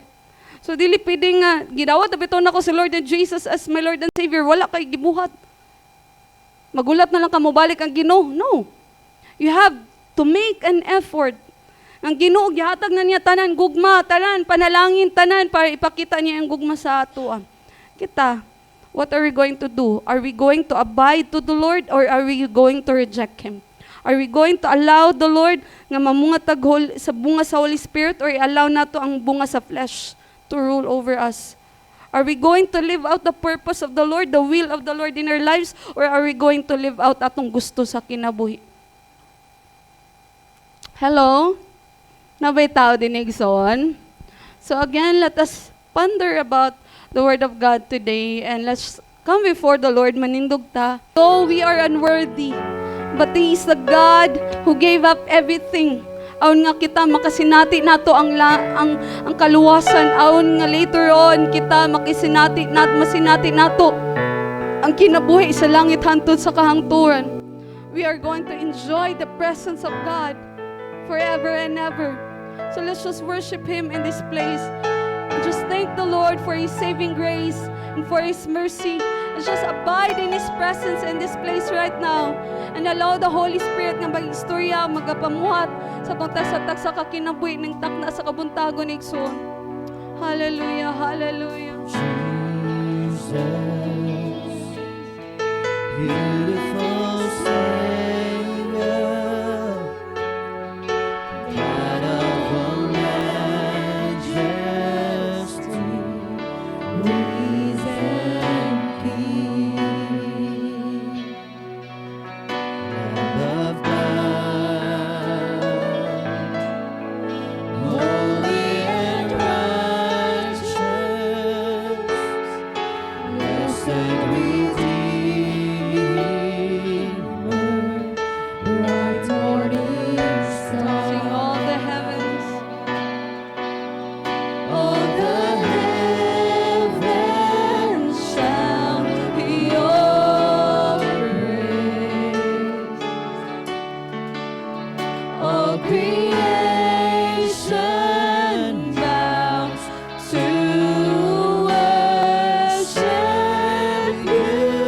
So, dili pwede nga, gidawat na biton ako si Lord and Jesus as my Lord and Savior. Wala kay gibuhat. Magulat na lang ka mo balik ang Ginoo. No. You have to make an effort. Ang Ginoo gihatag na niya tanan gugma, tanan panalangin tanan para ipakita niya ang gugma sa ato. Kita, What are we going to do? Are we going to abide to the Lord or are we going to reject Him? Are we going to allow the Lord nga mamunga sa bunga sa Holy Spirit or i-allow nato ang bunga sa flesh to rule over us? Are we going to live out the purpose of the Lord, the will of the Lord in our lives, or are we going to live out atong gusto sa kinabuhi? Hello? Nabay tao dinig son? So again, let us ponder about the Word of God today and let's come before the Lord manindog ta. Though we are unworthy, but He is the God who gave up everything. Aun nga kita makasinati nato ang kaluwasan. Aun nga later on kita masinati nato ang kinabuhi sa langit hantod sa kahangturan. We are going to enjoy the presence of God forever and ever. So let's just worship Him in this place. Just thank the Lord for His saving grace and for His mercy. And just abide in His presence in this place right now. And allow the Holy Spirit nga mag-istorya, magapamuhat sa pagtasatak sa kakinabuhi ng takna sa kabuntago ni Igsoon. Hallelujah, hallelujah. Jesus, beautiful Savior, God of all majesty, risen King, Lamb of God, holy and righteous, blessed Redeemer, bright morning star. Sing all the heavens. All the heavens shout your praise. All creation bows to worship you.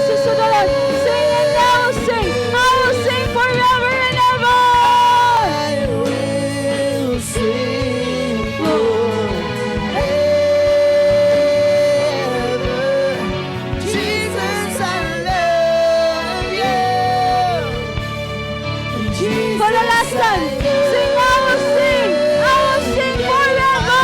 praises to the Lord. Sing and I will sing. I will sing forever and ever. I will sing forever. Jesus, I love you. Jesus, For the last time, sing, I will sing. I will sing forever.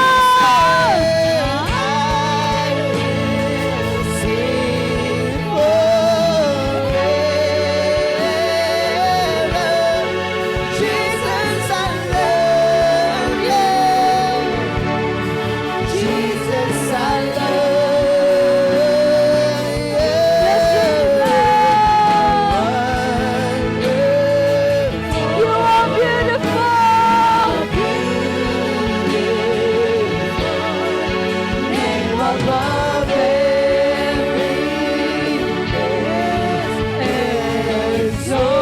You are beautiful. Above every exalted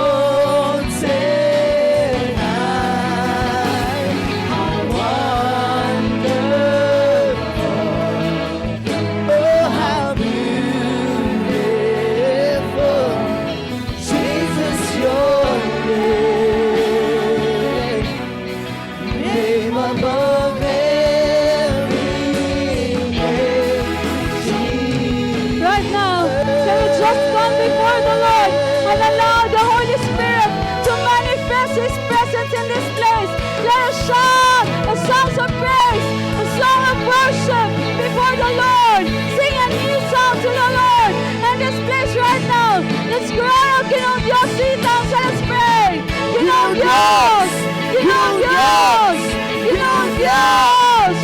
high, how wonderful, oh how beautiful, Jesus, your name above every name, Jesus. Right now, can we just come before the Lord and allow the Holy Spirit to manifest His presence in this place? Let us shout a song of praise, a song of worship before the Lord. Sing a new song to the Lord in this place right now. Let's cry out, Ginong Diyos, 3 times, and let's pray. Ginong Diyos! Ginong Diyos! Ginong Diyos!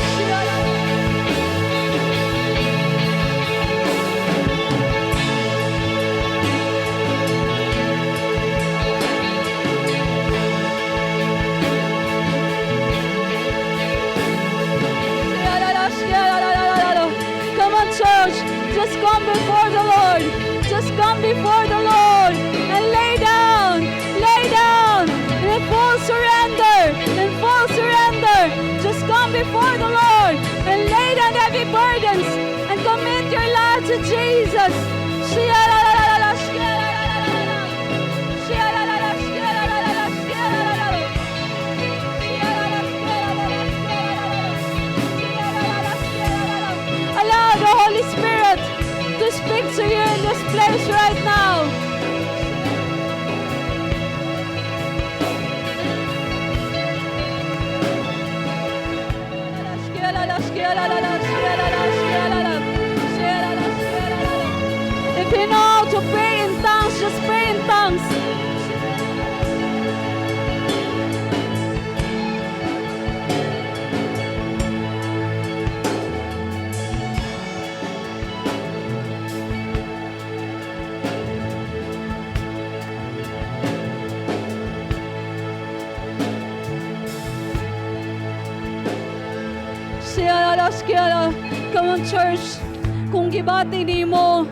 Come on, church. Just come before the Lord. Just come before the Lord and lay down in full surrender, in full surrender. Just come before the Lord and lay down heavy burdens and commit your life to Jesus. Allow the Holy Spirit to speak to you in this place right now. If you know how to pray in tongues, just pray in tongues. Come on, church. Kung gibati nimo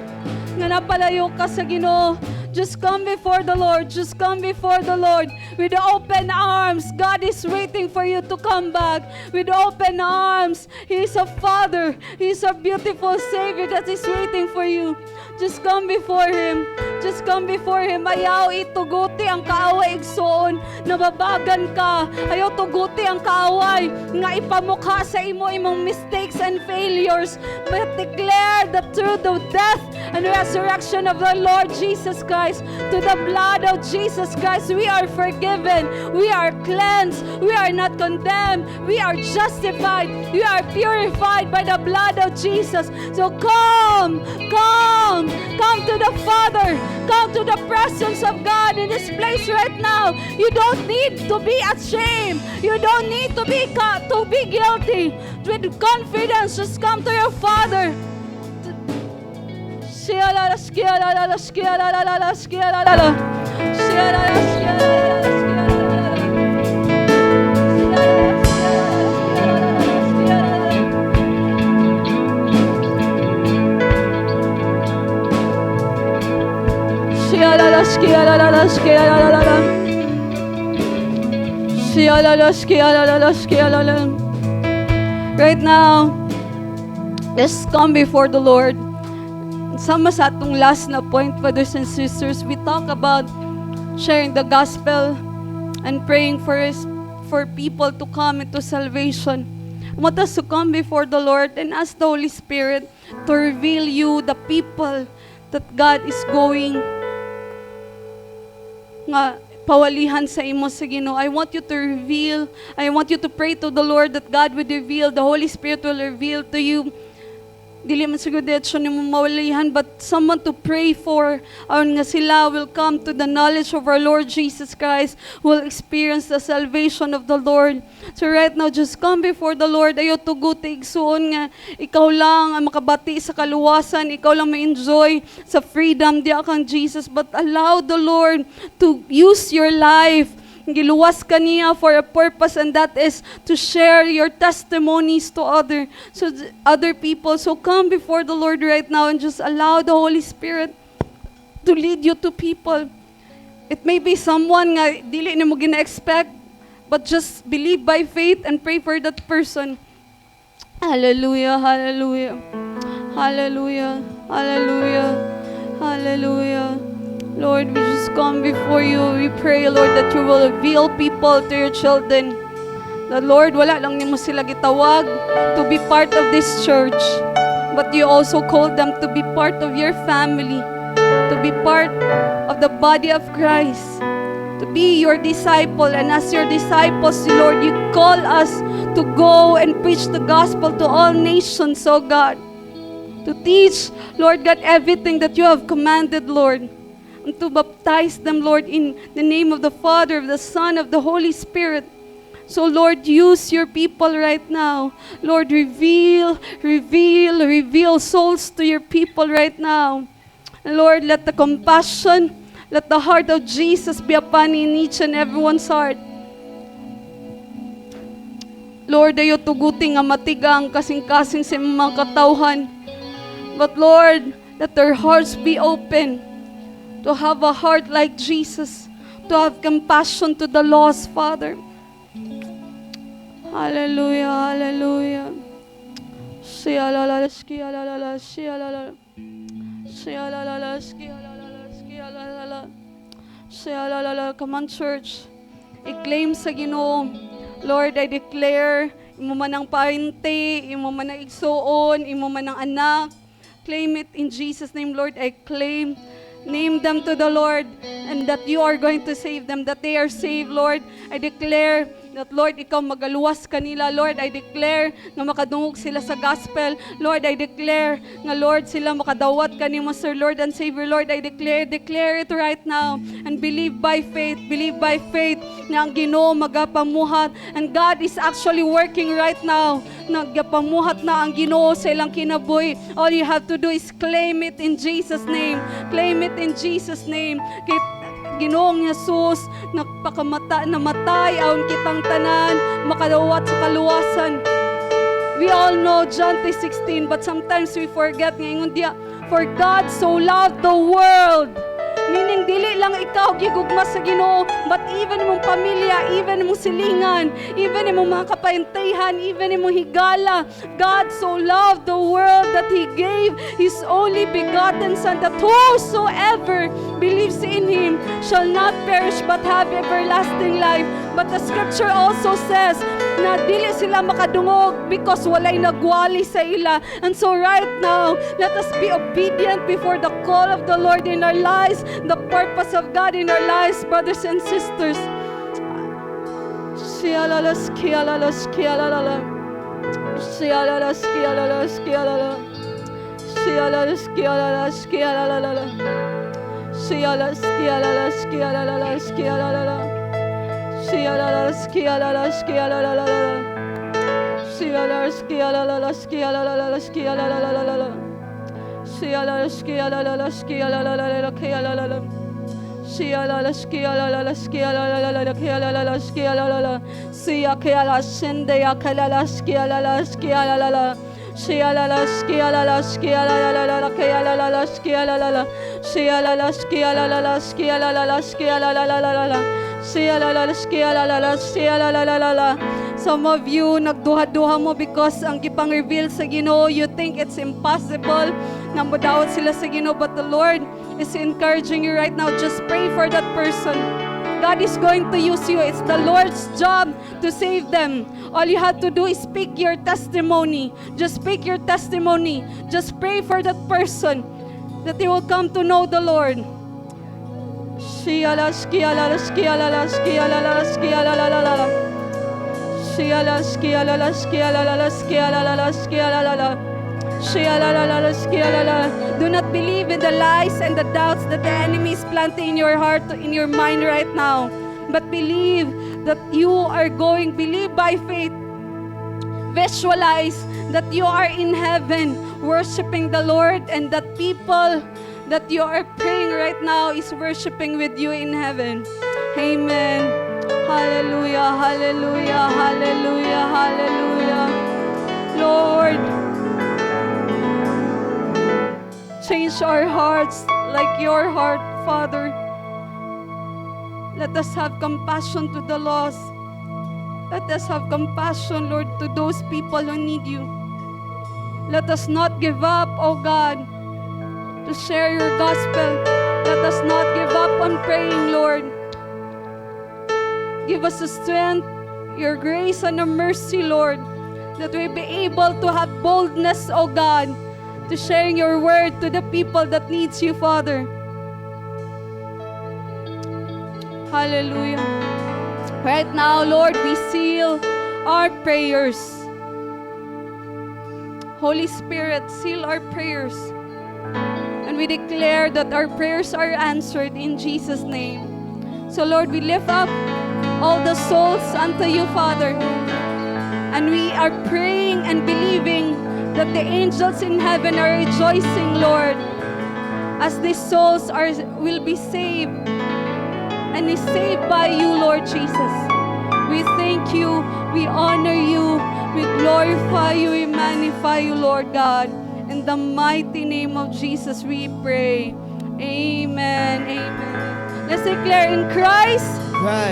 nga napalayo ka sa Ginoo, just come before the Lord. Just come before the Lord with open arms. God is waiting for you to come back with open arms. He is a Father. He is a beautiful Savior that is waiting for you. Just come before Him. Just come before Him. Ayaw ituguti ang kaaway igsoon. Nababagan ka. Ayaw tuguti ang kaaway nga ipamukha sa imong mistakes and failures. But declare the truth of death and resurrection of the Lord Jesus Christ. To the blood of Jesus Christ, we are forgiven. We are cleansed. We are not condemned. We are justified. We are purified by the blood of Jesus. So come to the Father. Come to the presence of God in this place right now. You don't need to be ashamed. You don't need to be guilty. With confidence, just come to your Father. Right now, let's come before the Lord. Sama sa atong last na point, brothers and sisters, we talk about sharing the gospel and praying for people to come into salvation. I want us to come before the Lord and ask the Holy Spirit to reveal you the people that God is going nga pawalihan sa imo sa Ginoo. I want you to reveal, I want you to pray to the Lord that God would reveal, the Holy Spirit will reveal to you. Dili man siguro diretso ni mo mawalihan, but someone to pray for, aron nga sila will come to the knowledge of our Lord Jesus Christ, will experience the salvation of the Lord. So right now, just come before the Lord. Ayaw tuguti, igsuon nga ikaw lang ang makabati sa kaluwasan, ikaw lang ma-enjoy sa freedom diya kang Jesus, but allow the Lord to use your life. Giluwas ka niya for a purpose, and that is to share your testimonies to other people. So come before the Lord right now and just allow the Holy Spirit to lead you to people. It may be someone nga dili nimo gina-expect, but just believe by faith and pray for that person. Hallelujah, hallelujah, hallelujah, hallelujah, hallelujah. Lord, we just come before you. We pray, Lord, that you will reveal people to your children. That, Lord, wala lang nimo sila gitawag to be part of this church, but you also called them to be part of your family, to be part of the body of Christ, to be your disciple. And as your disciples, Lord, you call us to go and preach the gospel to all nations, oh God, to teach, Lord God, everything that you have commanded, Lord, and to baptize them, Lord, in the name of the Father, of the Son, of the Holy Spirit. So, Lord, use your people right now. Lord, reveal souls to your people right now. And Lord, let the compassion, let the heart of Jesus be upon in each and everyone's heart. Lord, ayo tuguting nga matigang kasing-kasing sa mga katawhan. But Lord, let their hearts be open to have a heart like Jesus, to have compassion to the lost, Father. Hallelujah, hallelujah. Come on, church. I-claim sa Ginoo. Lord, I declare, imo man ang painte, imo man ang igsuon, imo man ang anak. Claim it in Jesus' name, Lord. I claim. Name them to the Lord, and that you are going to save them, that they are saved, Lord. I declare that, Lord, ikaw magaluwas kanila, Lord. I declare nga makadungog sila sa gospel. Lord, I declare nga, Lord, sila makadawat kanimo, Sir, Lord and Savior. Lord, I declare it right now, and believe by faith na ang Ginoo magapamuhat, and God is actually working right now. Nagapamuhat na ang Ginoo sa ilang kinabuhi. All you have to do is claim it in Jesus' name. Claim it in Jesus' name. Kay Ginoong Jesus, namatay aon kitang tanan, makadawat sa kaluwasan. We all know John 3:16, but sometimes we forget ngayon dia, for God so loved the world. Meaning, dili lang ikaw gigugma sa Ginoo, but even imong pamilya, even imong silingan, even imong mga kapaintahan, even imong higala. God so loved the world that He gave His only begotten Son, that whosoever believes in Him shall not perish but have everlasting life. But the scripture also says na dili sila makadungog because walay nagwali sa ila. And so right now, let us be obedient before the call of the Lord in our lives, the purpose of God in our lives, brothers and sisters. Some of you, nagduha-duha mo because ang gipang reveal sa Ginoo, you think it's impossible. Namudawat sila sa Ginoo, but the Lord is encouraging you right now. Just pray for that person. God is going to use you. It's the Lord's job to save them. All you have to do is speak your testimony. Just speak your testimony. Just pray for that person that they will come to know the Lord. Do not believe in the lies and the doubts that the enemy is planting in your heart, in your mind right now. But believe that you are going, believe by faith. Visualize that you are in heaven worshiping the Lord, and that people that you are praying right now is worshiping with you in heaven. Amen. Hallelujah, hallelujah, hallelujah, hallelujah. Lord, change our hearts like your heart, Father. Let us have compassion to the lost. Let us have compassion, Lord, to those people who need you. Let us not give up, oh God, to share your gospel. Let us not give up on praying, Lord. Give us the strength, your grace and your mercy, Lord, that we be able to have boldness, oh God, to sharing your word to the people that needs you, Father. Hallelujah. Right now, Lord, we seal our prayers. Holy Spirit, seal our prayers. And we declare that our prayers are answered in Jesus' name. So, Lord, we lift up all the souls unto you, Father. And we are praying and believing that the angels in heaven are rejoicing, Lord, as these souls will be saved and is saved by you, Lord Jesus. We thank you, we honor you, we glorify you, we magnify you, Lord God. In the mighty name of Jesus we pray. Amen. Amen. Let's declare, in Christ,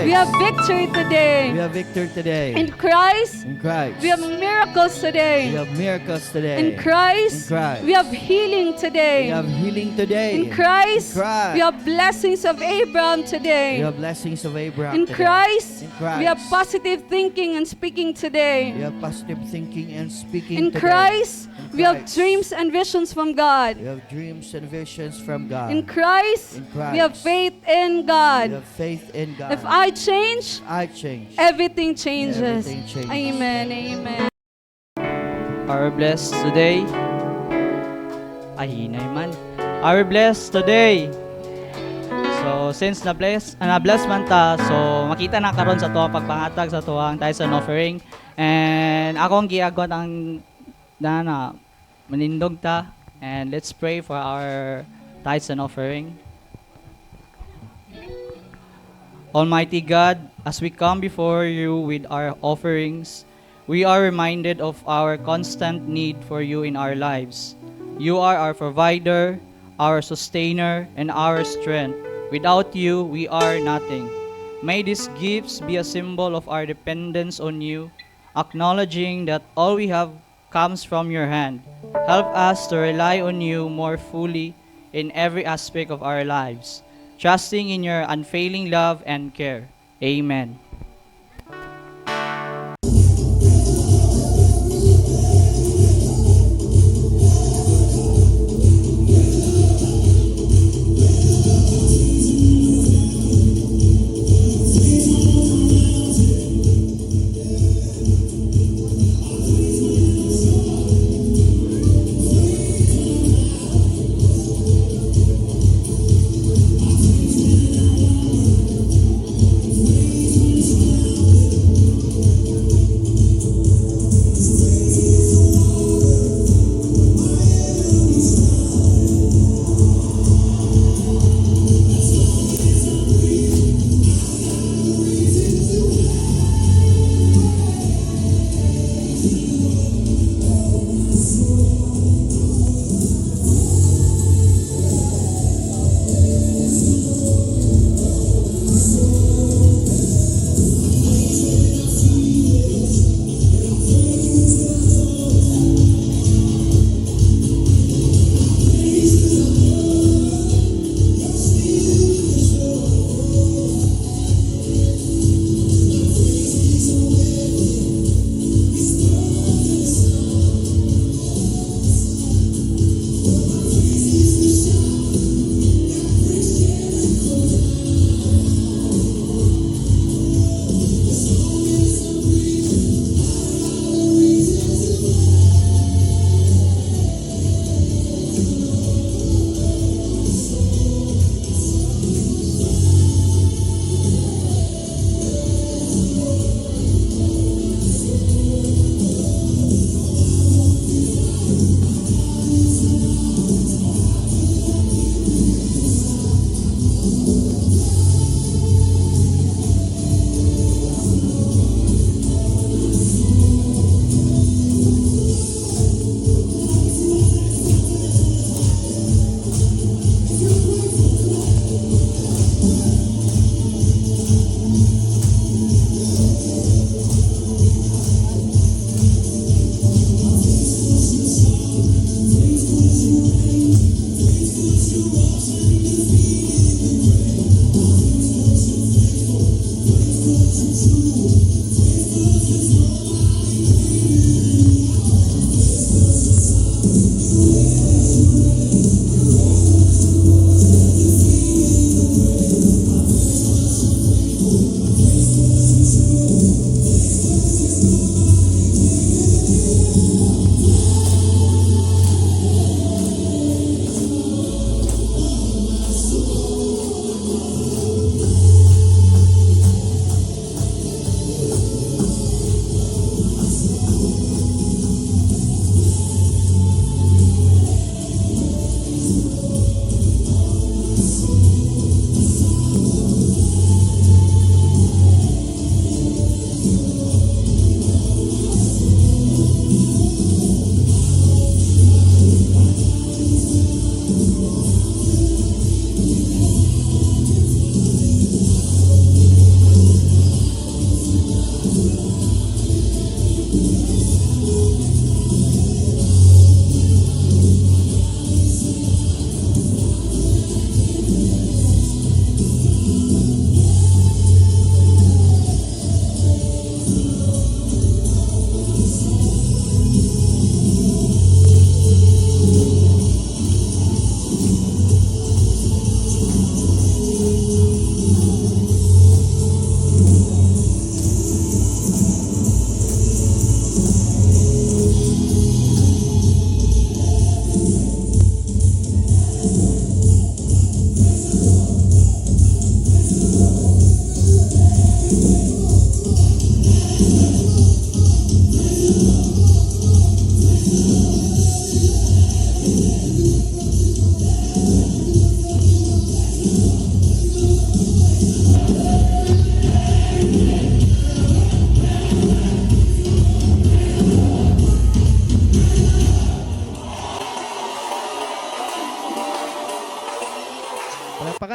we have victory today. We have victory today. In Christ, In Christ. we have miracles today. We have miracles today. In Christ, In Christ. we have healing today. We have healing today. In Christ, In Christ. we have blessings of Abraham today. We have blessings of Abraham In today. Christ, In Christ. we have positive thinking and speaking today. We have positive thinking and speaking In today. Christ, In we have Christ. dreams and visions from God. We have dreams and visions from God. In Christ, In Christ. we have faith in We God. have faith in God. If I change, I change. everything changes. Everything changes. Amen. Amen. Are blessed today. Ay, hinay man. Are blessed today. So, since na-bless man ta, so makita na karon sa tuwang pagpangatag sa tuwang tithes and offering. And akong giagot ang na manindog ta. And let's pray for our tithes and offering. Almighty God, as we come before you with our offerings, we are reminded of our constant need for you in our lives. You are our provider, our sustainer, and our strength. Without you, we are nothing. May these gifts be a symbol of our dependence on you, acknowledging that all we have comes from your hand. Help us to rely on you more fully in every aspect of our lives, trusting in your unfailing love and care. Amen.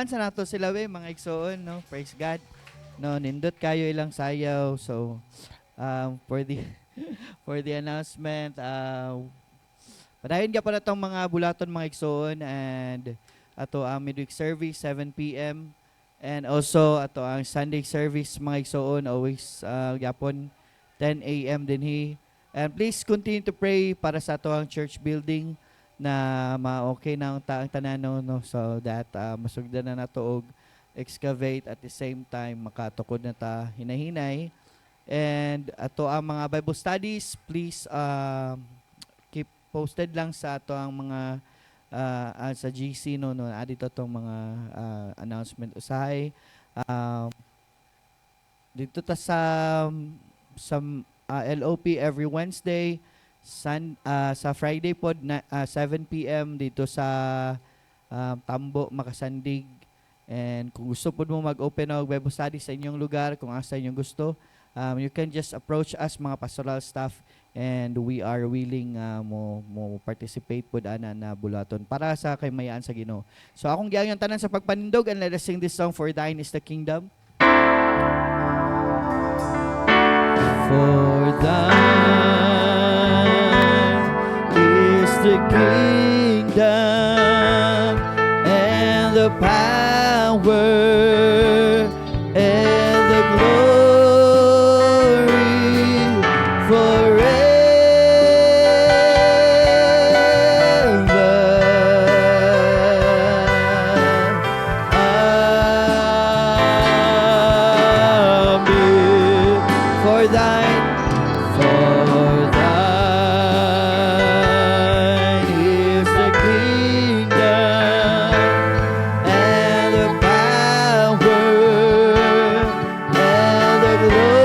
Suportahan sa nato sila mga igsoon, no? Praise God. No, nindot kayo ilang sayaw. So, for the for the announcement, padayon ka pa na tong mga bulaton mga igsoon, and ato ang midweek service 7 p.m. and also ato ang Sunday service mga igsoon always yapon 10 a.m. din hi. And please continue to pray para sa ato ang church building na ma-okay na ang tanan no, so that masugdan na nato og excavate at the same time makatukod na ta hinahinay. And ato ang mga Bible studies, please keep posted lang sa ato ang mga sa GC no adito tong mga announcement usahay. Dito ta sa LOP every Wednesday, sa Friday pod na 7 p.m. dito sa Tambo, Makasandig. And kung gusto po mo mag-open og Bible study sa inyong lugar, kung asa inyong gusto, you can just approach us mga pastoral staff, and we are willing mo participate po ana na bulaton para sa kay mayaan sa Ginoo. So akong giayong tanan sa pagpanindog, and let us sing this song, For Thine is the Kingdom. For thine is the kingdom and the power and the glory forever. Amen. For thine is the kingdom and the power and the glory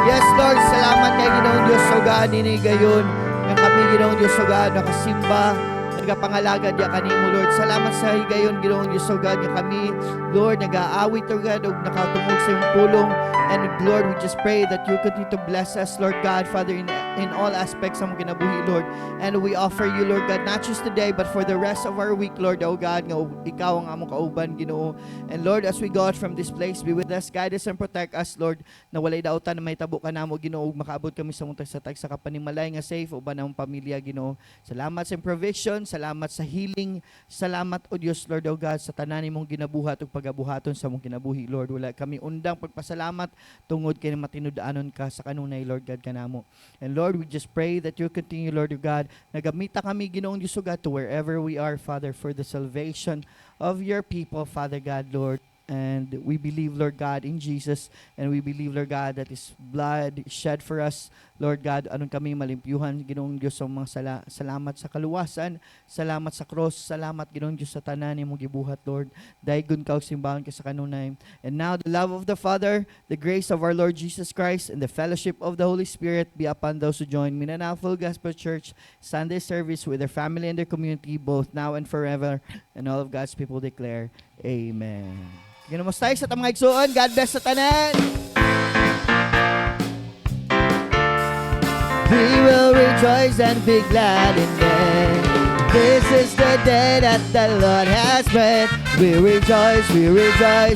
Yes, Lord, salamat kay Ginoong Diyos sa ugaan ni gayon. Nga kami Ginoong Diyos sa ugaan nakasimba, nagapangalagan ya kanimo Lord. Salamat sa higayon Ginoong Diyos sa ugaan nga kami Lord nag-aawit og God ug nakatungog sa imong pulong. And Lord, we just pray that you continue to bless us, Lord God, Father, in all aspects ng mga kinabuhi, Lord. And we offer you, Lord God, not just today, but for the rest of our week, Lord, oh God, nga ikaw ang among kauban, Ginoo. And Lord, as we go out from this place, be with us, guide us, and protect us, Lord, na walay dautan na may tabo ka namo, Ginoo, ug makaabot kami sa muntag sa tag sa kapanimalay nga safe uban ang pamilya, Ginoo. Salamat sa provision, salamat sa healing, salamat o Dios, Lord, oh God, sa tanan nimong ginabuhat ug pagabuhaton sa mong kinabuhi, Lord. Wala kami undang pagpasalamat tungod kay matinud-anon ka sa kanunay, Lord God, kanamo. And Lord, we just pray that you continue, Lord God, nagamita kami, Ginoong Diyos, God, to wherever we are, Father, for the salvation of your people, Father God, Lord. And we believe, Lord God, in Jesus, and we believe, Lord God, that His blood shed for us, Lord God, anong kami malimpyuhan, Ginoong Diyos, sa mga salamat sa kaluwasan, salamat sa cross, salamat, Ginoong Diyos, sa tanan imong gibuhat, Lord. Daigon ka og simbahan ka sa kanunay. And now the love of the Father, the grace of our Lord Jesus Christ, and the fellowship of the Holy Spirit be upon those who join Mindanao Full Gospel Church Sunday service with their family and their community, both now and forever. And all of God's people declare, Amen. Ginamustay sa tamang igsuon. God bless sa tanan. We will rejoice and be glad in it. This is the day that the Lord has made. We rejoice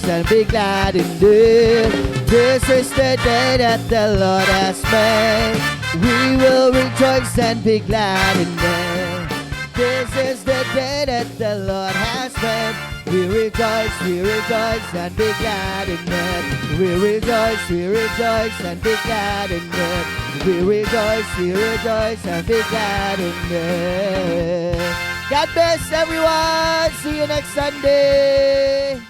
and be glad in it. This is the day that the Lord has made. We will rejoice and be glad in it. This is the day that the Lord has made. We rejoice and be glad in it. We rejoice and be glad in it. We rejoice and be glad in it. God bless everyone. See you next Sunday.